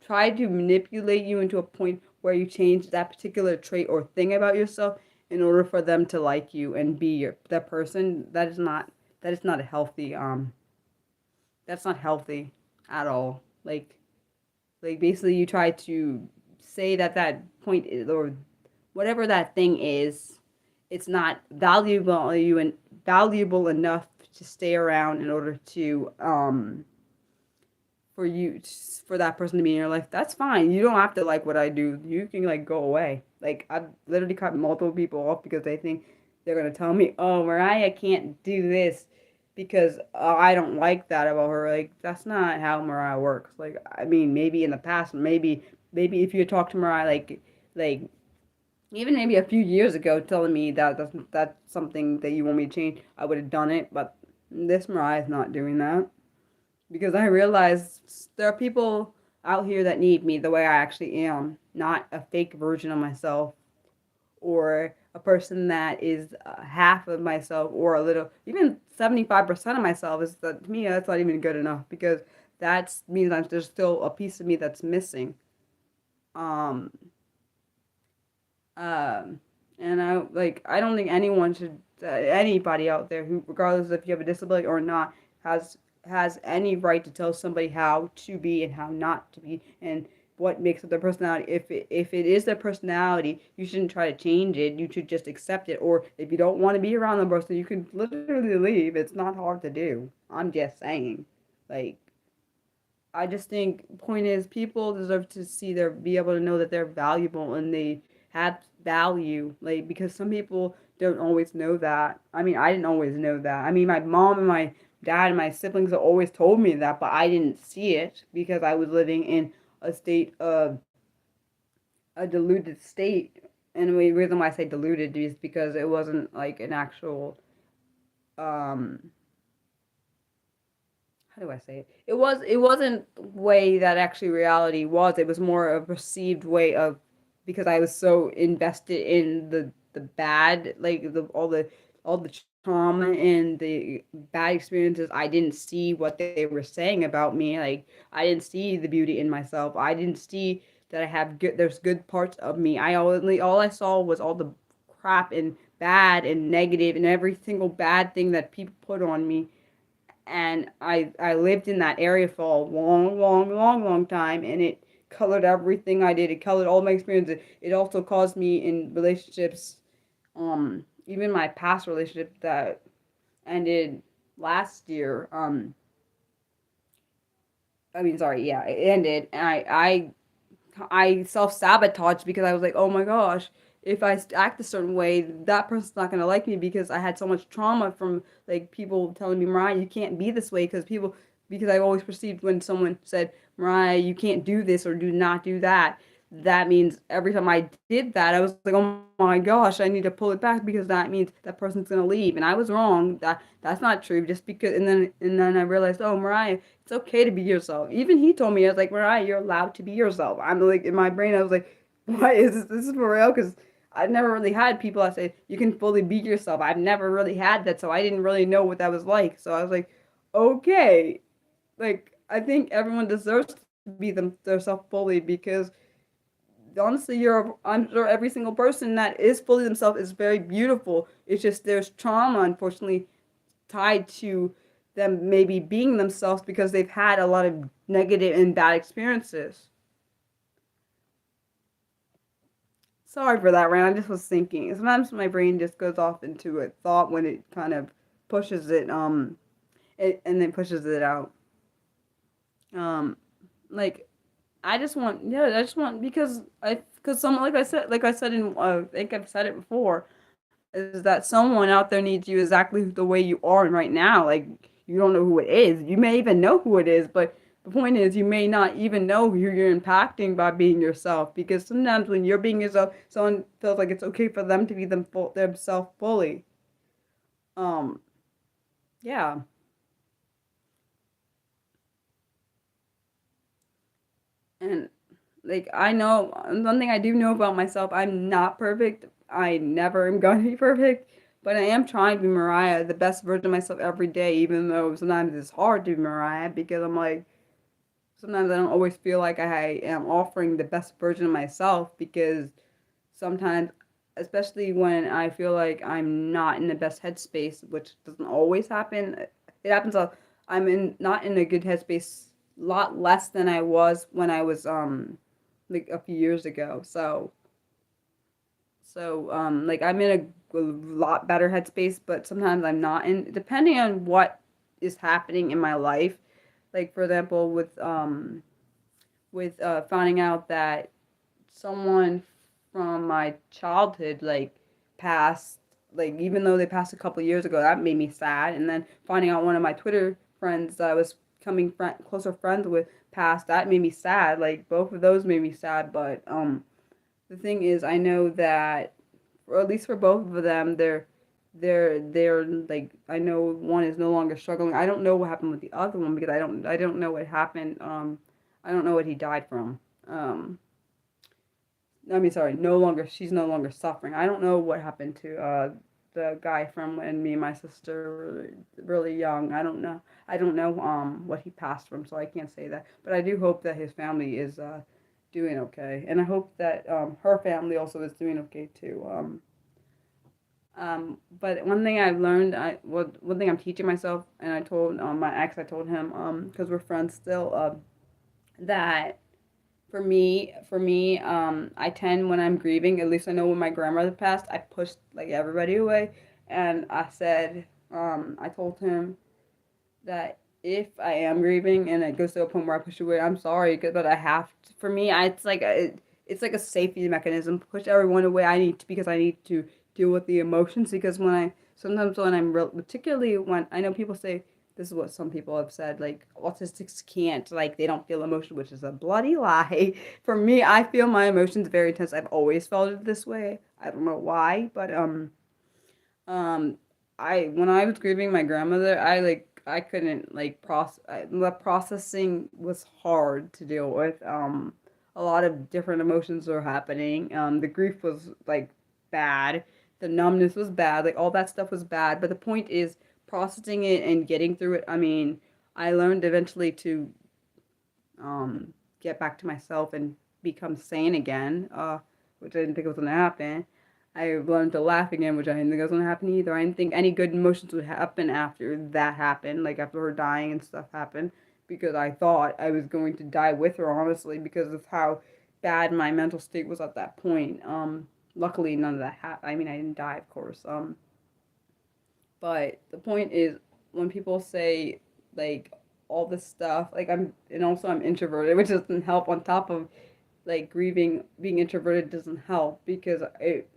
try to manipulate you into a point where you change that particular trait or thing about yourself in order for them to like you and be that person. That is not a healthy, that's not healthy at all. Like basically you try to say that point is, or whatever that thing is, it's not valuable enough to stay around in order to for you for that person to be in your life. That's fine. You don't have to like what I do. You can like go away. Like I've literally cut multiple people off because they think they're gonna tell me, "Oh, Mariah can't do this because I don't like that about her." Like that's not how Mariah works. Like I mean, maybe in the past, maybe if you talk to Mariah like even maybe a few years ago, telling me that's something that you want me to change, I would have done it. But this Mariah is not doing that because I realize there are people out here that need me the way I actually am, not a fake version of myself or a person that is half of myself or a little, even 75% of myself is that to me that's not even good enough because that means there's still a piece of me that's missing. Um, um, and I don't think anyone should anybody out there who regardless if you have a disability or not has any right to tell somebody how to be and how not to be and what makes up their personality. If it is their personality, you shouldn't try to change it. You should just accept it. Or if you don't want to be around the person, you can literally leave. It's not hard to do. I'm just saying. Like I just think point is people deserve to be able to know that they're valuable and they have value. Like because some people don't always know that. I mean, I didn't always know that. I mean, my mom and dad and my siblings have always told me that, but I didn't see it because I was living in a state of a deluded state. And the reason why I say deluded is because it wasn't like an actual um how do I say it? It wasn't the way that actually reality was. It was more a perceived way of, because I was so invested in the bad, like the trauma and the bad experiences. I didn't see what they were saying about me. Like, I didn't see the beauty in myself. I didn't see that I have good. There's good parts of me. All I saw was all the crap and bad and negative and every single bad thing that people put on me. And I lived in that area for a long time, and it colored everything I did. It colored all my experiences. It also caused me in relationships, even my past relationship that ended last year. I mean, sorry, yeah, it ended, and I self sabotaged because I was like, oh my gosh, if I act a certain way, that person's not gonna like me because I had so much trauma from like people telling me, Mariah, you can't be this way, because I've always perceived when someone said, Mariah, you can't do this or do not do that. That means every time I did that, I was like, oh my gosh, I need to pull it back because that means that person's gonna leave, and I was wrong. That's not true. Just because, and then I realized, oh, Mariah, it's okay to be yourself. Even he told me, I was like, Mariah, you're allowed to be yourself. I'm like, in my brain, I was like, what is this? This is for real? Because I've never really had people that say you can fully be yourself. I've never really had that, so I didn't really know what that was like. So I was like, okay, like I think everyone deserves to be themselves fully, because honestly, I'm sure every single person that is fully themselves is very beautiful. It's just there's trauma, unfortunately, tied to them maybe being themselves because they've had a lot of negative and bad experiences. Sorry for that, Rand. I just was thinking. Sometimes my brain just goes off into a thought when it kind of pushes and then pushes it out. Um, like I just want because someone, like I said in I think I've said it before, is that someone out there needs you exactly the way you are right now. Like, you don't know who it is. You may even know who it is, but the point is you may not even know who you're impacting by being yourself. Because sometimes when you're being yourself, someone feels like it's okay for them to be themselves fully. Um, yeah, and like I know one thing I do know about myself, I'm not perfect. I never am going to be perfect, but I am trying to be Mariah, the best version of myself every day, even though sometimes it's hard to be Mariah because I'm like, sometimes I don't always feel like I am offering the best version of myself, because sometimes, especially when I feel like I'm not in the best headspace, which doesn't always happen. It happens. I'm in not in a good headspace a lot less than I was when I was like a few years ago. Like I'm in a lot better headspace, but sometimes I'm not. And depending on what is happening in my life, like for example with finding out that someone from my childhood like passed, like even though they passed a couple of years ago, that made me sad. And then finding out one of my Twitter friends that I was closer friends with passed, that made me sad. Like both of those made me sad. But the thing is, I know that, or at least for both of them, they're like, I know one is no longer struggling. I don't know what happened with the other one because I don't know what happened. I don't know what he died from. um I mean, sorry, no longer, she's no longer suffering. I don't know what happened to the guy from when me and my sister were really young. I don't know what he passed from, so I can't say that. But I do hope that his family is doing okay, and I hope that her family also is doing okay too. But one thing I've learned, one thing I'm teaching myself, and I told my ex, I told him, because we're friends still, that for me, I tend, when I'm grieving, at least I know when my grandmother passed, I pushed like everybody away, and I told him that if I am grieving and it goes to a point where I push away, I'm sorry, but I have to. For me, it's like a safety mechanism. Push everyone away. Because I need to deal with the emotions. Because when I sometimes when I'm real, particularly when I know people say this is what some people have said, like autistics can't, like they don't feel emotion, which is a bloody lie. For me, I feel my emotions very intense. I've always felt it this way. I don't know why, but um, I when I was grieving my grandmother, I couldn't like the processing was hard to deal with. A lot of different emotions were happening. The grief was like bad. The numbness was bad. Like all that stuff was bad. But the point is processing it and getting through it. I mean, I learned eventually to get back to myself and become sane again, which I didn't think was going to happen. I learned to laugh again, which I didn't think was going to happen either. I didn't think any good emotions would happen after that happened, like after her dying and stuff happened, because I thought I was going to die with her, honestly, because of how bad my mental state was at that point. Luckily, none of that happened. I mean, I didn't die, of course. But the point is, when people say like all this stuff, like and also I'm introverted, which doesn't help. On top of like grieving, being introverted doesn't help because it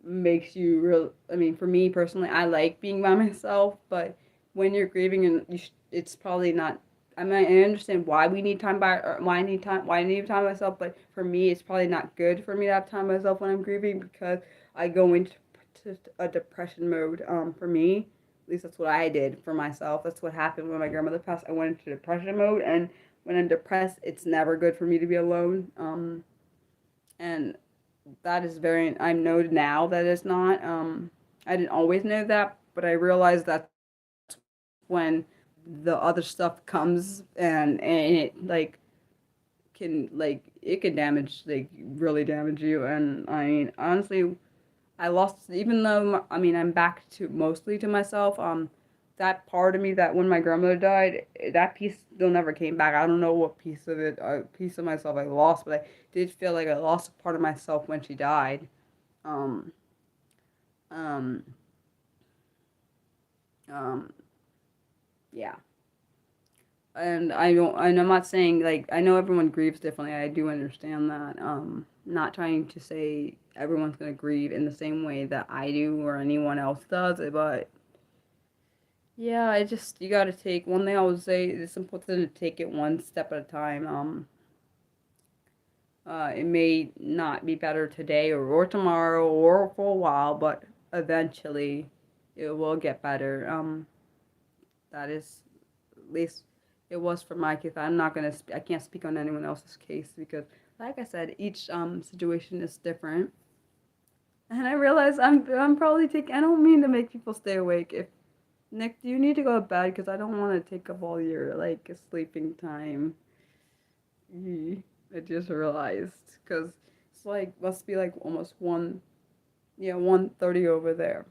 makes you real. I mean, for me personally, I like being by myself, but when you're grieving and it's probably not. I mean, I understand why we need time by, or why I need time by myself, but for me, it's probably not good for me to have time by myself when I'm grieving because I go into a depression mode. For me, at least that's what I did for myself. That's what happened when my grandmother passed. I went into depression mode, and when I'm depressed, it's never good for me to be alone. And that is very, I know now that it's not. I didn't always know that, but I realized that's when the other stuff comes and it like can like it can damage like really damage you. And I mean honestly, I lost, even though I mean I'm back to mostly to myself. That part of me that when my grandmother died, that piece still never came back. I don't know what piece of it, piece of myself I lost, but I did feel like I lost a part of myself when she died. Um, um, um, yeah. And I don't, and I'm not saying like I know everyone grieves differently. I do understand that. Not trying to say everyone's gonna grieve in the same way that I do or anyone else does, but yeah, I just you gotta take one thing I would say it's important to take it one step at a time. It may not be better today or tomorrow or for a while, but eventually it will get better. That is at least it was for my case. I'm not gonna I can't speak on anyone else's case because, like I said, each situation is different. And I realize I'm probably taking. I don't mean to make people stay awake. If Nick, do you need to go to bed? Because I don't want to take up all your like sleeping time. I just realized because it's like must be like almost 1:30 over there.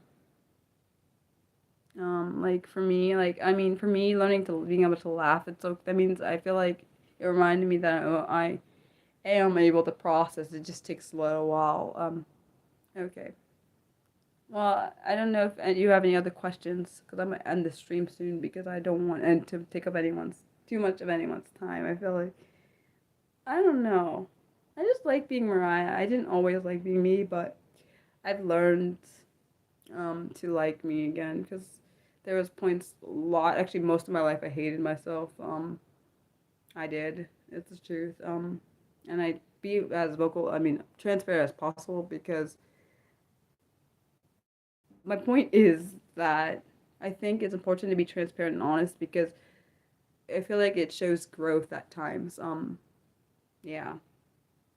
Like for me, like I mean, for me, learning to being able to laugh, it's so that means I feel like it reminded me that I am able to process. It just takes a little while. Okay. Well, I don't know if you have any other questions because I'm gonna end the stream soon because I don't want and to take up anyone's too much of anyone's time. I feel like I don't know. I just like being Mariah. I didn't always like being me, but I've learned to like me again because there was points a lot. Actually, most of my life I hated myself. I did. It's the truth. And I be as vocal. I mean, transparent as possible because my point is that I think it's important to be transparent and honest because I feel like it shows growth at times. Yeah.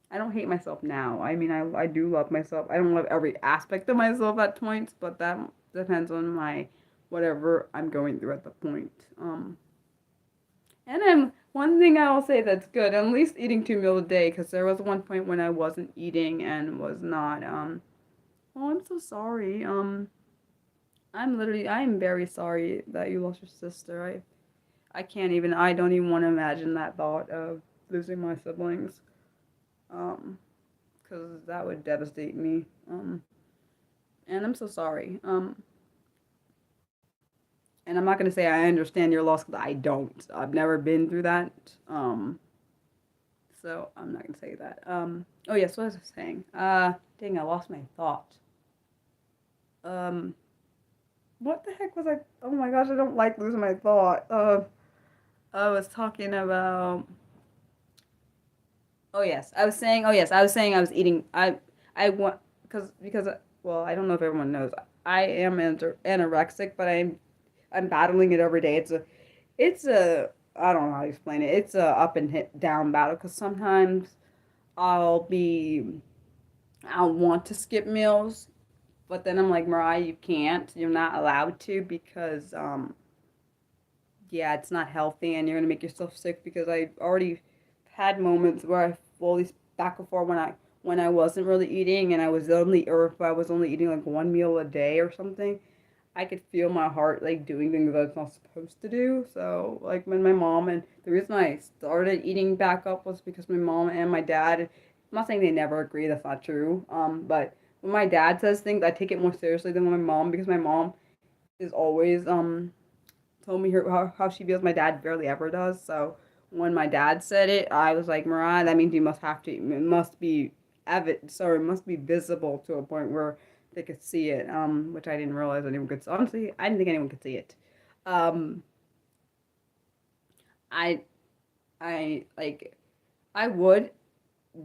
I don't hate myself now. I mean, I do love myself. I don't love every aspect of myself at points, but that depends on my whatever I'm going through at the point. And I'm one thing I will say that's good. I'm at least eating 2 meals a day because there was one point when I wasn't eating and was not. Oh, I'm so sorry. I'm very sorry that you lost your sister. I can't even. I don't even want to imagine that thought of losing my siblings. Um, because that would devastate me. And I'm so sorry. And I'm not gonna say I understand your loss because I don't. I've never been through that. So I'm not gonna say that. Oh yes, what was I saying? Dang, I lost my thought. Um, what the heck was I? Oh my gosh, I don't like losing my thought. I was talking about. Oh yes, I was saying. Oh yes, I was saying I was eating. I want because well, I don't know if everyone knows. I am anorexic, but I'm battling it every day. It's a I don't know how to explain it. It's a up and hit down battle because sometimes I'll be I'll want to skip meals, but then I'm like, Mariah, you can't. You're not allowed to because yeah, it's not healthy and you're gonna make yourself sick because I already had moments where I fully back before when I wasn't really eating and I was only or if I was only eating like one meal a day or something, I could feel my heart like doing things that it's not supposed to do. So like when my mom and the reason I started eating back up was because my mom and my dad. I'm not saying they never agree. That's not true. But when my dad says things, I take it more seriously than when my mom because my mom is always told me how she feels. My dad barely ever does. So when my dad said it, I was like, Mariah, that means you must have to. It must be it must be visible to a point where they could see it. Which I didn't realize anyone could. Honestly, I didn't think anyone could see it. Um, I I like I would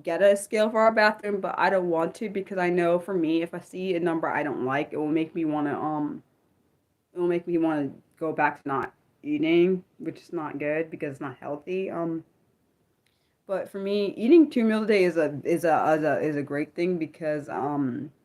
get a scale for our bathroom, but I don't want to because I know for me, if I see a number I don't like, it will make me want to go back to not eating, which is not good because it's not healthy. But for me, eating 2 meals a day is a great thing because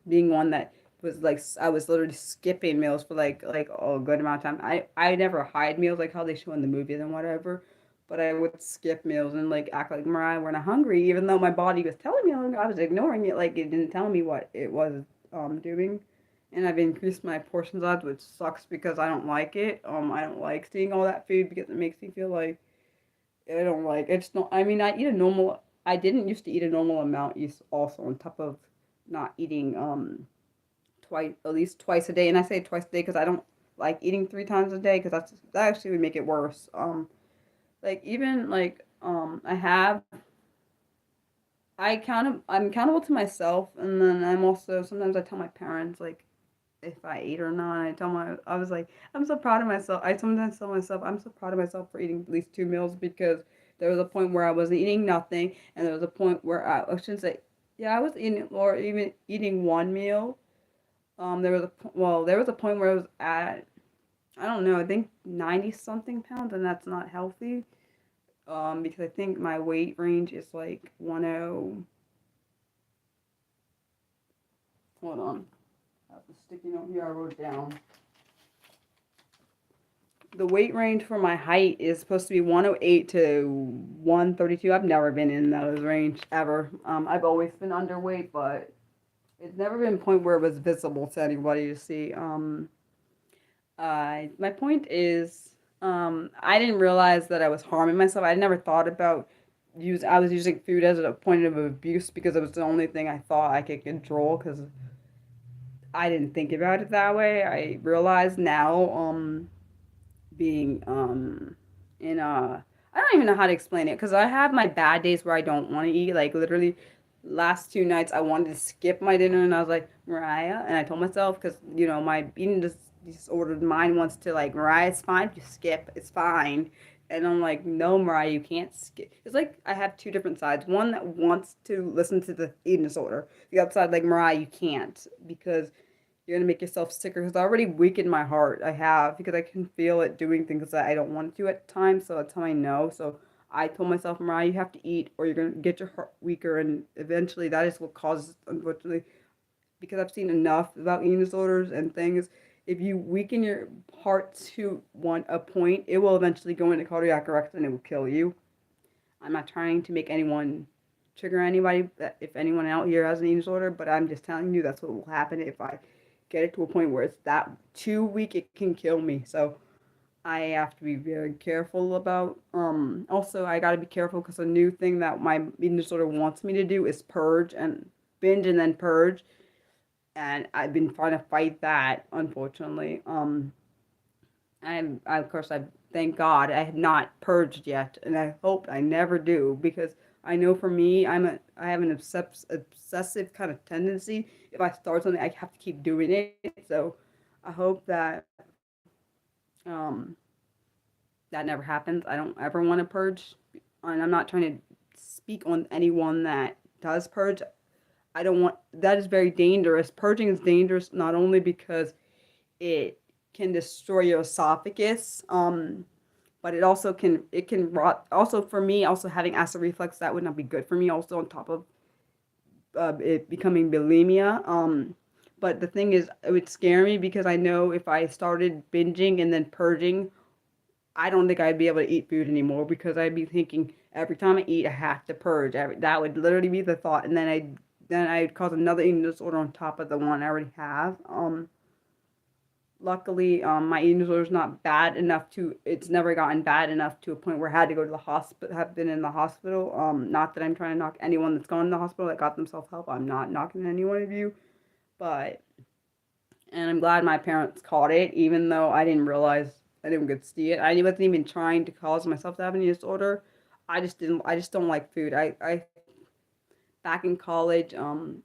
being one that was like I was literally skipping meals for like a good amount of time. I never hide meals like how they show in the movies and whatever, but I would skip meals and like act like Mariah, we're not hungry, even though my body was telling me I'm hungry. I was ignoring it like it didn't tell me what it was doing. And I've increased my portion size, which sucks because I don't like it. I don't like seeing all that food because it makes me feel like I don't like it's not. I mean, I eat a normal. I didn't used to eat a normal amount. Also on top of not eating twice at least twice a day, and I say twice a day because I don't like eating 3 times a day because that actually would make it worse. Like even like I'm accountable to myself, and then I'm also sometimes I tell my parents like if I ate or not. I was like, I'm so proud of myself. I sometimes tell myself, I'm so proud of myself for eating at least 2 meals because there was a point where I wasn't eating nothing, and there was a point where I shouldn't say, yeah, I was eating or even eating 1 meal. There was a point where I was at, I don't know, I think 90 something pounds, and that's not healthy. Because I think my weight range is like 10. Hold on, I have the sticky note here I wrote down. The weight range for my height is supposed to be 108 to 132. I've never been in those range ever. I've always been underweight, but it's never been a point where it was visible to anybody to see. My point is, I didn't realize that I was harming myself. I never thought about I was using food as a point of abuse because it was the only thing I thought I could control because I didn't think about it that way. I realize now, being in I don't even know how to explain it because I have my bad days where I don't want to eat. Like literally, last 2 nights I wanted to skip my dinner and I was like Mariah, and I told myself because my eating disordered mind wants to like Mariah, it's fine if you skip, it's fine. And I'm like, no, Mariah, you can't skip. It's like I have two different sides. One that wants to listen to the eating disorder. The other side, like Mariah, you can't because you're gonna make yourself sicker because I already weakened my heart. I have because I can feel it doing things that I don't want to at times. So that's how I know. So I told myself, Mariah, you have to eat or you're gonna get your heart weaker, and eventually that is what causes, unfortunately, because I've seen enough about eating disorders and things. If you weaken your heart to a point, it will eventually go into cardiac arrest and it will kill you. I'm not trying to make anyone trigger anybody if anyone out here has an eating disorder, but I'm just telling you that's what will happen if I get it to a point where it's that too weak it can kill me. So I have to be very careful about also I got to be careful because a new thing that my eating disorder wants me to do is purge and binge and then purge, and I've been trying to fight that unfortunately. Of course, I thank God I have not purged yet, and I hope I never do because I know for me, I have an obsessive kind of tendency. If I start something, I have to keep doing it. So I hope that um, that never happens. I don't ever want to purge, and I'm not trying to speak on anyone that does purge. I don't want that is very dangerous. Purging is dangerous not only because it can destroy your esophagus, but it can rot. Also for me, also having acid reflux that would not be good for me. Also on top of it becoming bulimia. But the thing is, it would scare me because I know if I started binging and then purging, I don't think I'd be able to eat food anymore because I'd be thinking every time I eat, I have to purge. That would literally be the thought, and then I'd cause another eating disorder on top of the one I already have. Luckily, my eating disorder is not bad enough to. It's never gotten bad enough to a point where I had to go to the hospital. Have been in the hospital. Not that I'm trying to knock anyone that's gone to the hospital that got themselves help. I'm not knocking any one of you, but and I'm glad my parents caught it, even though I didn't realize I didn't get to see it. I wasn't even trying to cause myself to have any disorder. I just didn't. I just don't like food. I back in college,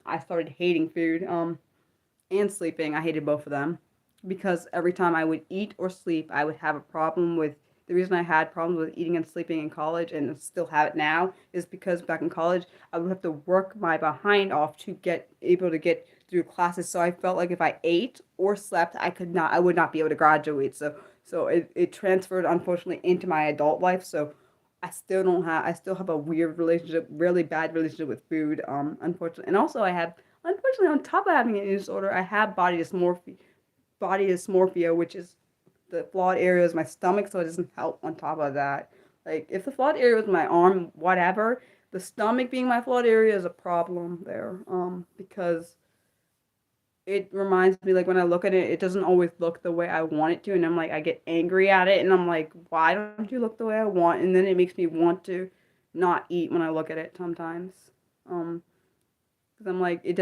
I started hating food. And sleeping. I hated both of them because every time I would eat or sleep, I would have a problem with. The reason I had problems with eating and sleeping in college and still have it now is because back in college, I would have to work my behind off to get able to get through classes. So I felt like if I ate or slept, I would not be able to graduate. So it transferred unfortunately into my adult life. So I still have a weird relationship, really bad relationship with food, unfortunately. And also unfortunately, on top of having an eating disorder, I have body dysmorphia, which is the flawed area is my stomach, so it doesn't help on top of that. Like, if the flawed area was my arm, whatever, the stomach being my flawed area is a problem there, because it reminds me, like, when I look at it, it doesn't always look the way I want it to, and I'm like, I get angry at it, and I'm like, why don't you look the way I want? And then it makes me want to not eat when I look at it sometimes. Um, because I'm like, it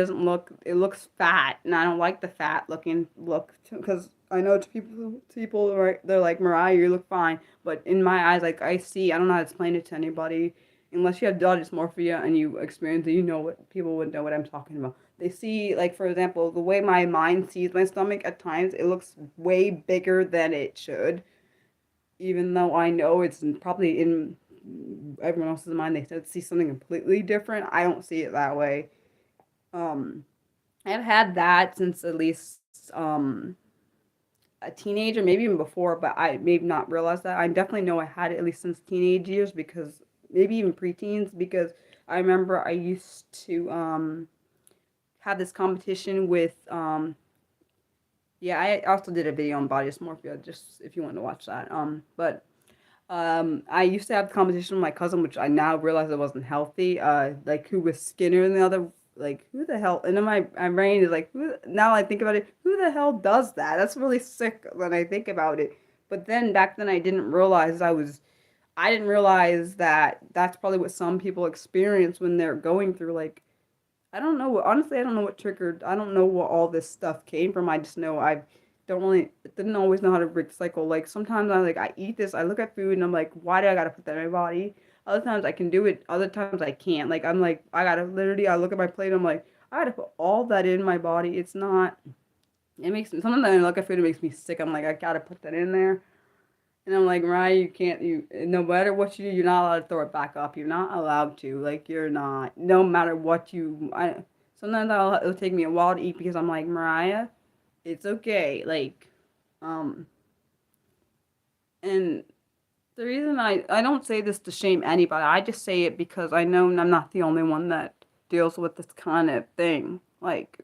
looks fat, and I don't like the fat looking look. Because I know to people, right, they're like, Mariah, you look fine. But in my eyes, like, I don't know how to explain it to anybody. Unless you have body dysmorphia and you experience it, you know what, people would know what I'm talking about. They see, like, for example, the way my mind sees my stomach at times, it looks way bigger than it should. Even though I know it's probably in everyone else's mind, they see something completely different. I don't see it that way. Um, I've had that since at least a teenager, maybe even before, but I maybe not realized that. I definitely know I had it at least since teenage years because maybe even preteens because I remember I used to have this competition with yeah, I also did a video on body dysmorphia just if you want to watch that. But I used to have the competition with my cousin, which I now realize it wasn't healthy. Like who was skinnier than the other. Like who the hell? And then my brain is like, now I think about it, who the hell does that? That's really sick when I think about it. But then back then I didn't realize that that's probably what some people experience when they're going through like I don't know. Honestly, I don't know what triggered. I don't know what all this stuff came from. I just know I don't really didn't always know how to break the cycle. Like sometimes I eat this. I look at food and I'm like, why do I gotta put that in my body? Other times I can do it. Other times I can't. Like I'm like I gotta literally. I look at my plate. And I'm like I gotta put all that in my body. It's not. It makes me. Sometimes I look at food. It makes me sick. I'm like I gotta put that in there. And I'm like, Mariah, you can't, no matter what you do, you're not allowed to throw it back up. You're not allowed to. Like, you're not. No matter what sometimes it'll take me a while to eat because I'm like, Mariah, it's okay. Like, um, and the reason I don't say this to shame anybody, I just say it because I know I'm not the only one that deals with this kind of thing. Like,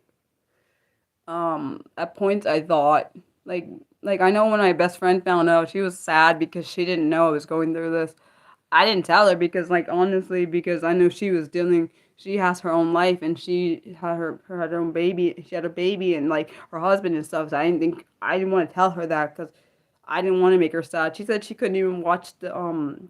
at points I thought, like, like I know when my best friend found out, she was sad because she didn't know I was going through this. I didn't tell her because, like, honestly, because I knew she has her own life and she had her own baby. She had a baby and, like, her husband and stuff. So I didn't want to tell her that because I didn't want to make her sad. She said she couldn't even watch the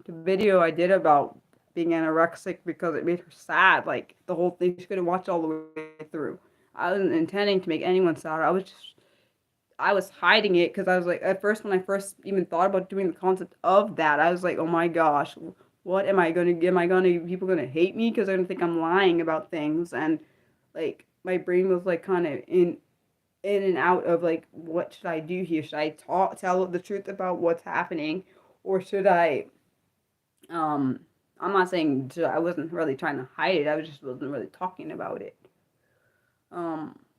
video I did about being anorexic because it made her sad. Like, the whole thing, she couldn't watch all the way through. I wasn't intending to make anyone sad. I was hiding it because I was like, at first, when I first even thought about doing the concept of that, I was like, oh my gosh, what am I going to get? People going to hate me because they're going to think I'm lying about things? And like, my brain was like kind of in and out of like, what should I do here? Should I tell the truth about what's happening, or should I um I'm not saying I wasn't really trying to hide it. I was just wasn't really talking about it.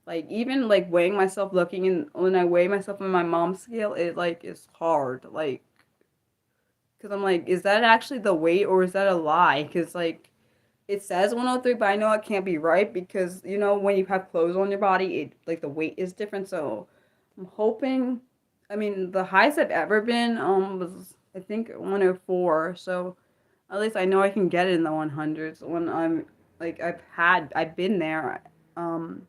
Like even like weighing myself, looking in when I weigh myself on my mom's scale, it like is hard. Like, cause I'm like, is that actually the weight or is that a lie? Cause like it says 103, but I know it can't be right because when you have clothes on your body, it like the weight is different. So I'm hoping. I mean, the highest I've ever been was I think 104. So at least I know I can get it in the 100s when I'm like I've been there. Um,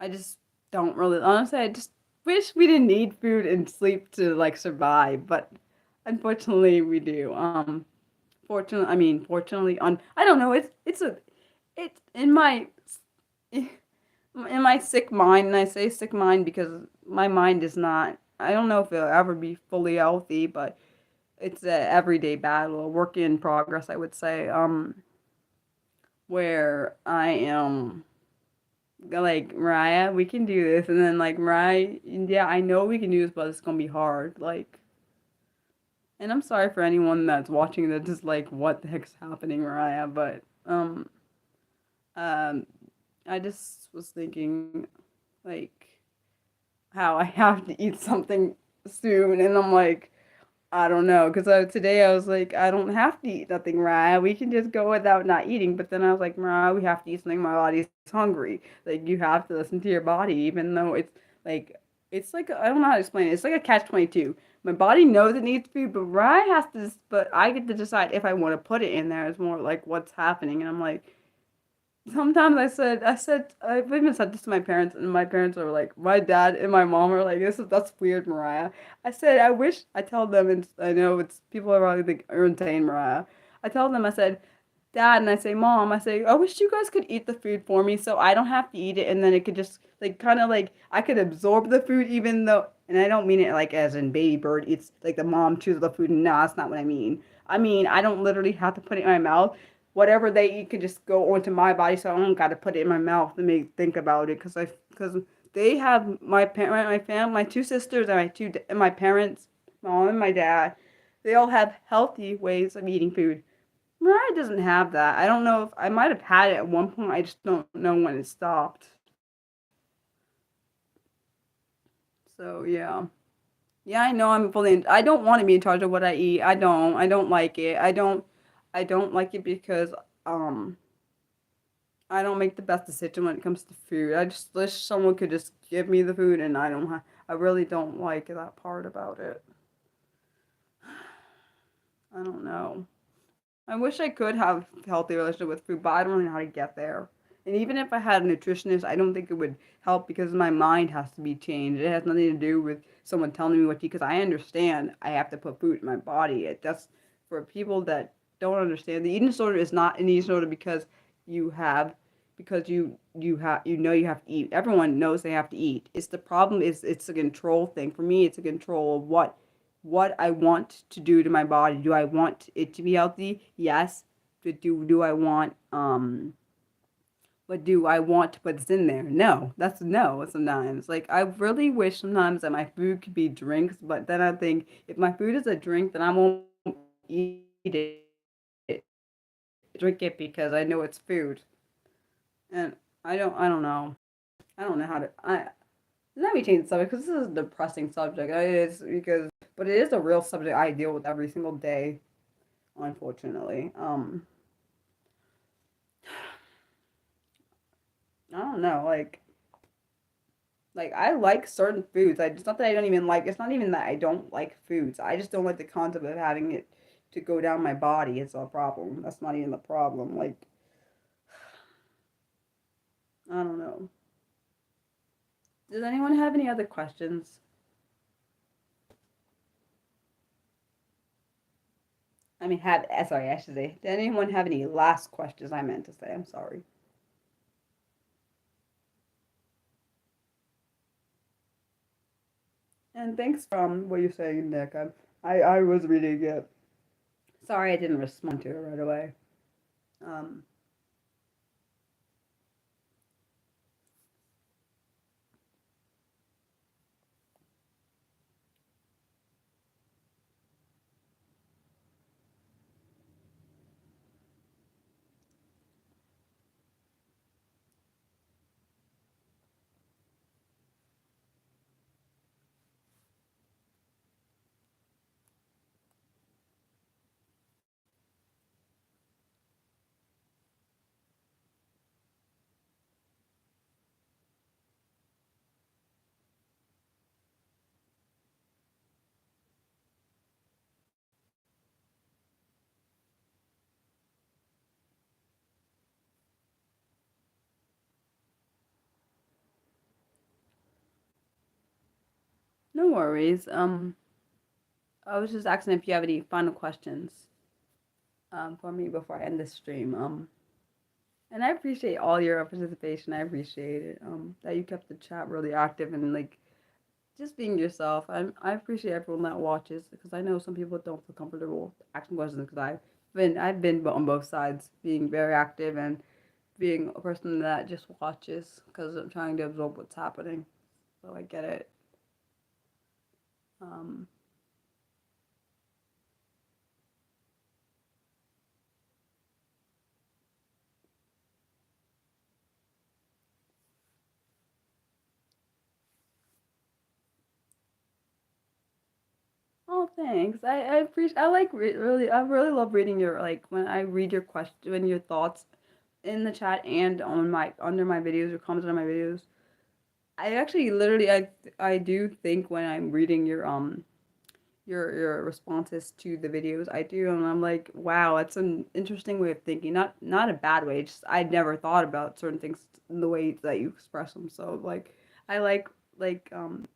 I just don't really honestly. I just wish we didn't need food and sleep to like survive, but unfortunately we do. Fortunately, on I don't know. It's in my sick mind, and I say sick mind because my mind is not. I don't know if it'll ever be fully healthy, but it's a everyday battle, a work in progress, I would say. Where I am like Mariah, we can do this, and then like Mariah, yeah, I know we can do this, but it's gonna be hard. Like, and I'm sorry for anyone that's watching that just like, what the heck's happening, Mariah? But um, I just was thinking like how I have to eat something soon, and I'm like, I don't know, because today I was like, I don't have to eat nothing, Mariah. We can just go without not eating. But then I was like, Mariah, we have to eat something. My body's hungry. Like you have to listen to your body, even though it's like I don't know how to explain it. It's like a catch-22. My body knows it needs food, but Mariah has to. But I get to decide if I want to put it in there. It's more like what's happening, and I'm like, sometimes I've even said this to my parents, and my parents are like, my dad and my mom are like, that's weird, Mariah. I said, I wish I tell them, and I know it's people are probably think you're insane, Mariah. I tell them, I said, Dad, and I say, Mom, I say, I wish you guys could eat the food for me, so I don't have to eat it, and then it could just like kind of like I could absorb the food, even though, and I don't mean it like as in baby bird. It's like the mom chews the food. No, that's not what I mean. I mean I don't literally have to put it in my mouth, whatever they eat could just go onto my body, so I don't got to put it in my mouth to make think about it. Because they have my two sisters and my parents, my mom and my dad. They all have healthy ways of eating food. Mariah doesn't have that. I don't know if I might have had it at one point. I just don't know when it stopped. So yeah. Yeah, I know I'm fully I don't want to be in charge of what I eat. I don't. I don't like it. I don't like it because um I don't make the best decision when it comes to food. I just wish someone could just give me the food, and I really don't like that part about it. I don't know. I wish I could have a healthy relationship with food, but I don't really know how to get there. And even if I had a nutritionist, I don't think it would help because my mind has to be changed. It has nothing to do with someone telling me what to eat because I understand I have to put food in my body. That's for people that don't understand. The eating disorder is not an eating disorder because you have you have to eat. Everyone knows they have to eat. It's the problem is it's a control thing. For me, it's a control of what I want to do to my body. Do I want it to be healthy? Yes. Do I want but do I want to put this in there? No. That's no sometimes. Like I really wish sometimes that my food could be drinks, but then I think if my food is a drink, then I won't eat it. Drink it because I know it's food. And I don't know. I don't know how to I let me change the subject because this is a depressing subject. It is because but it is a real subject I deal with every single day, unfortunately. I don't know, like I like certain foods. It's not that I don't even like. It's not even that I don't like foods. I just don't like the concept of having it to go down my body. It's a problem. That's not even the problem. Like I don't know. Does anyone have any other questions? I mean, sorry, I should say. Did anyone have any last questions? I meant to say. I'm sorry. And thanks from what you're saying, Nick. I was reading it. Sorry, I didn't respond to it right away. Um, No worries. I was just asking if you have any final questions for me before I end this stream. And I appreciate all your participation. I appreciate it. That you kept the chat really active and like just being yourself. I appreciate everyone that watches because I know some people don't feel comfortable asking questions because I've been on both sides, being very active and being a person that just watches because I'm trying to absorb what's happening. So I get it. Um, oh, thanks. I appreciate. I really love reading your like when I read your question, when your thoughts in the chat and on my under my videos or comments on my videos. I actually literally I do think when I'm reading your responses to the videos I do and I'm like, wow, that's an interesting way of thinking. Not a bad way, just I'd never thought about certain things in the way that you express them. So like I like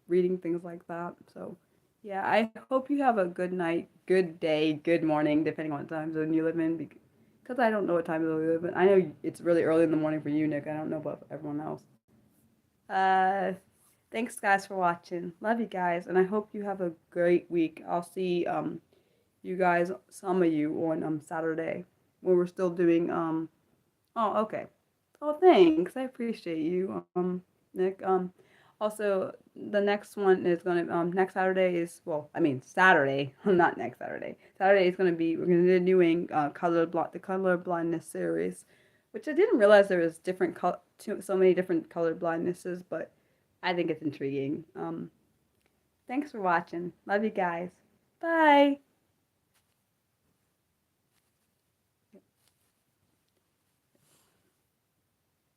reading things like that. So yeah, I hope you have a good night, good day, good morning, depending on what time zone you live in because I don't know what time zone you live in. I know it's really early in the morning for you, Nick. I don't know about everyone else. Uh, Thanks guys for watching. Love you guys, and I hope you have a great week. I'll see you guys, some of you, on Saturday when we're still doing Oh, okay. Oh, thanks. I appreciate you, Nick. Also, the next one is gonna next Saturday is well, I mean Saturday, not next Saturday. Saturday is gonna be we're gonna be doing the color blindness series, which I didn't realize there was so many different color blindnesses, but I think it's intriguing. Thanks for watching. Love you guys. Bye.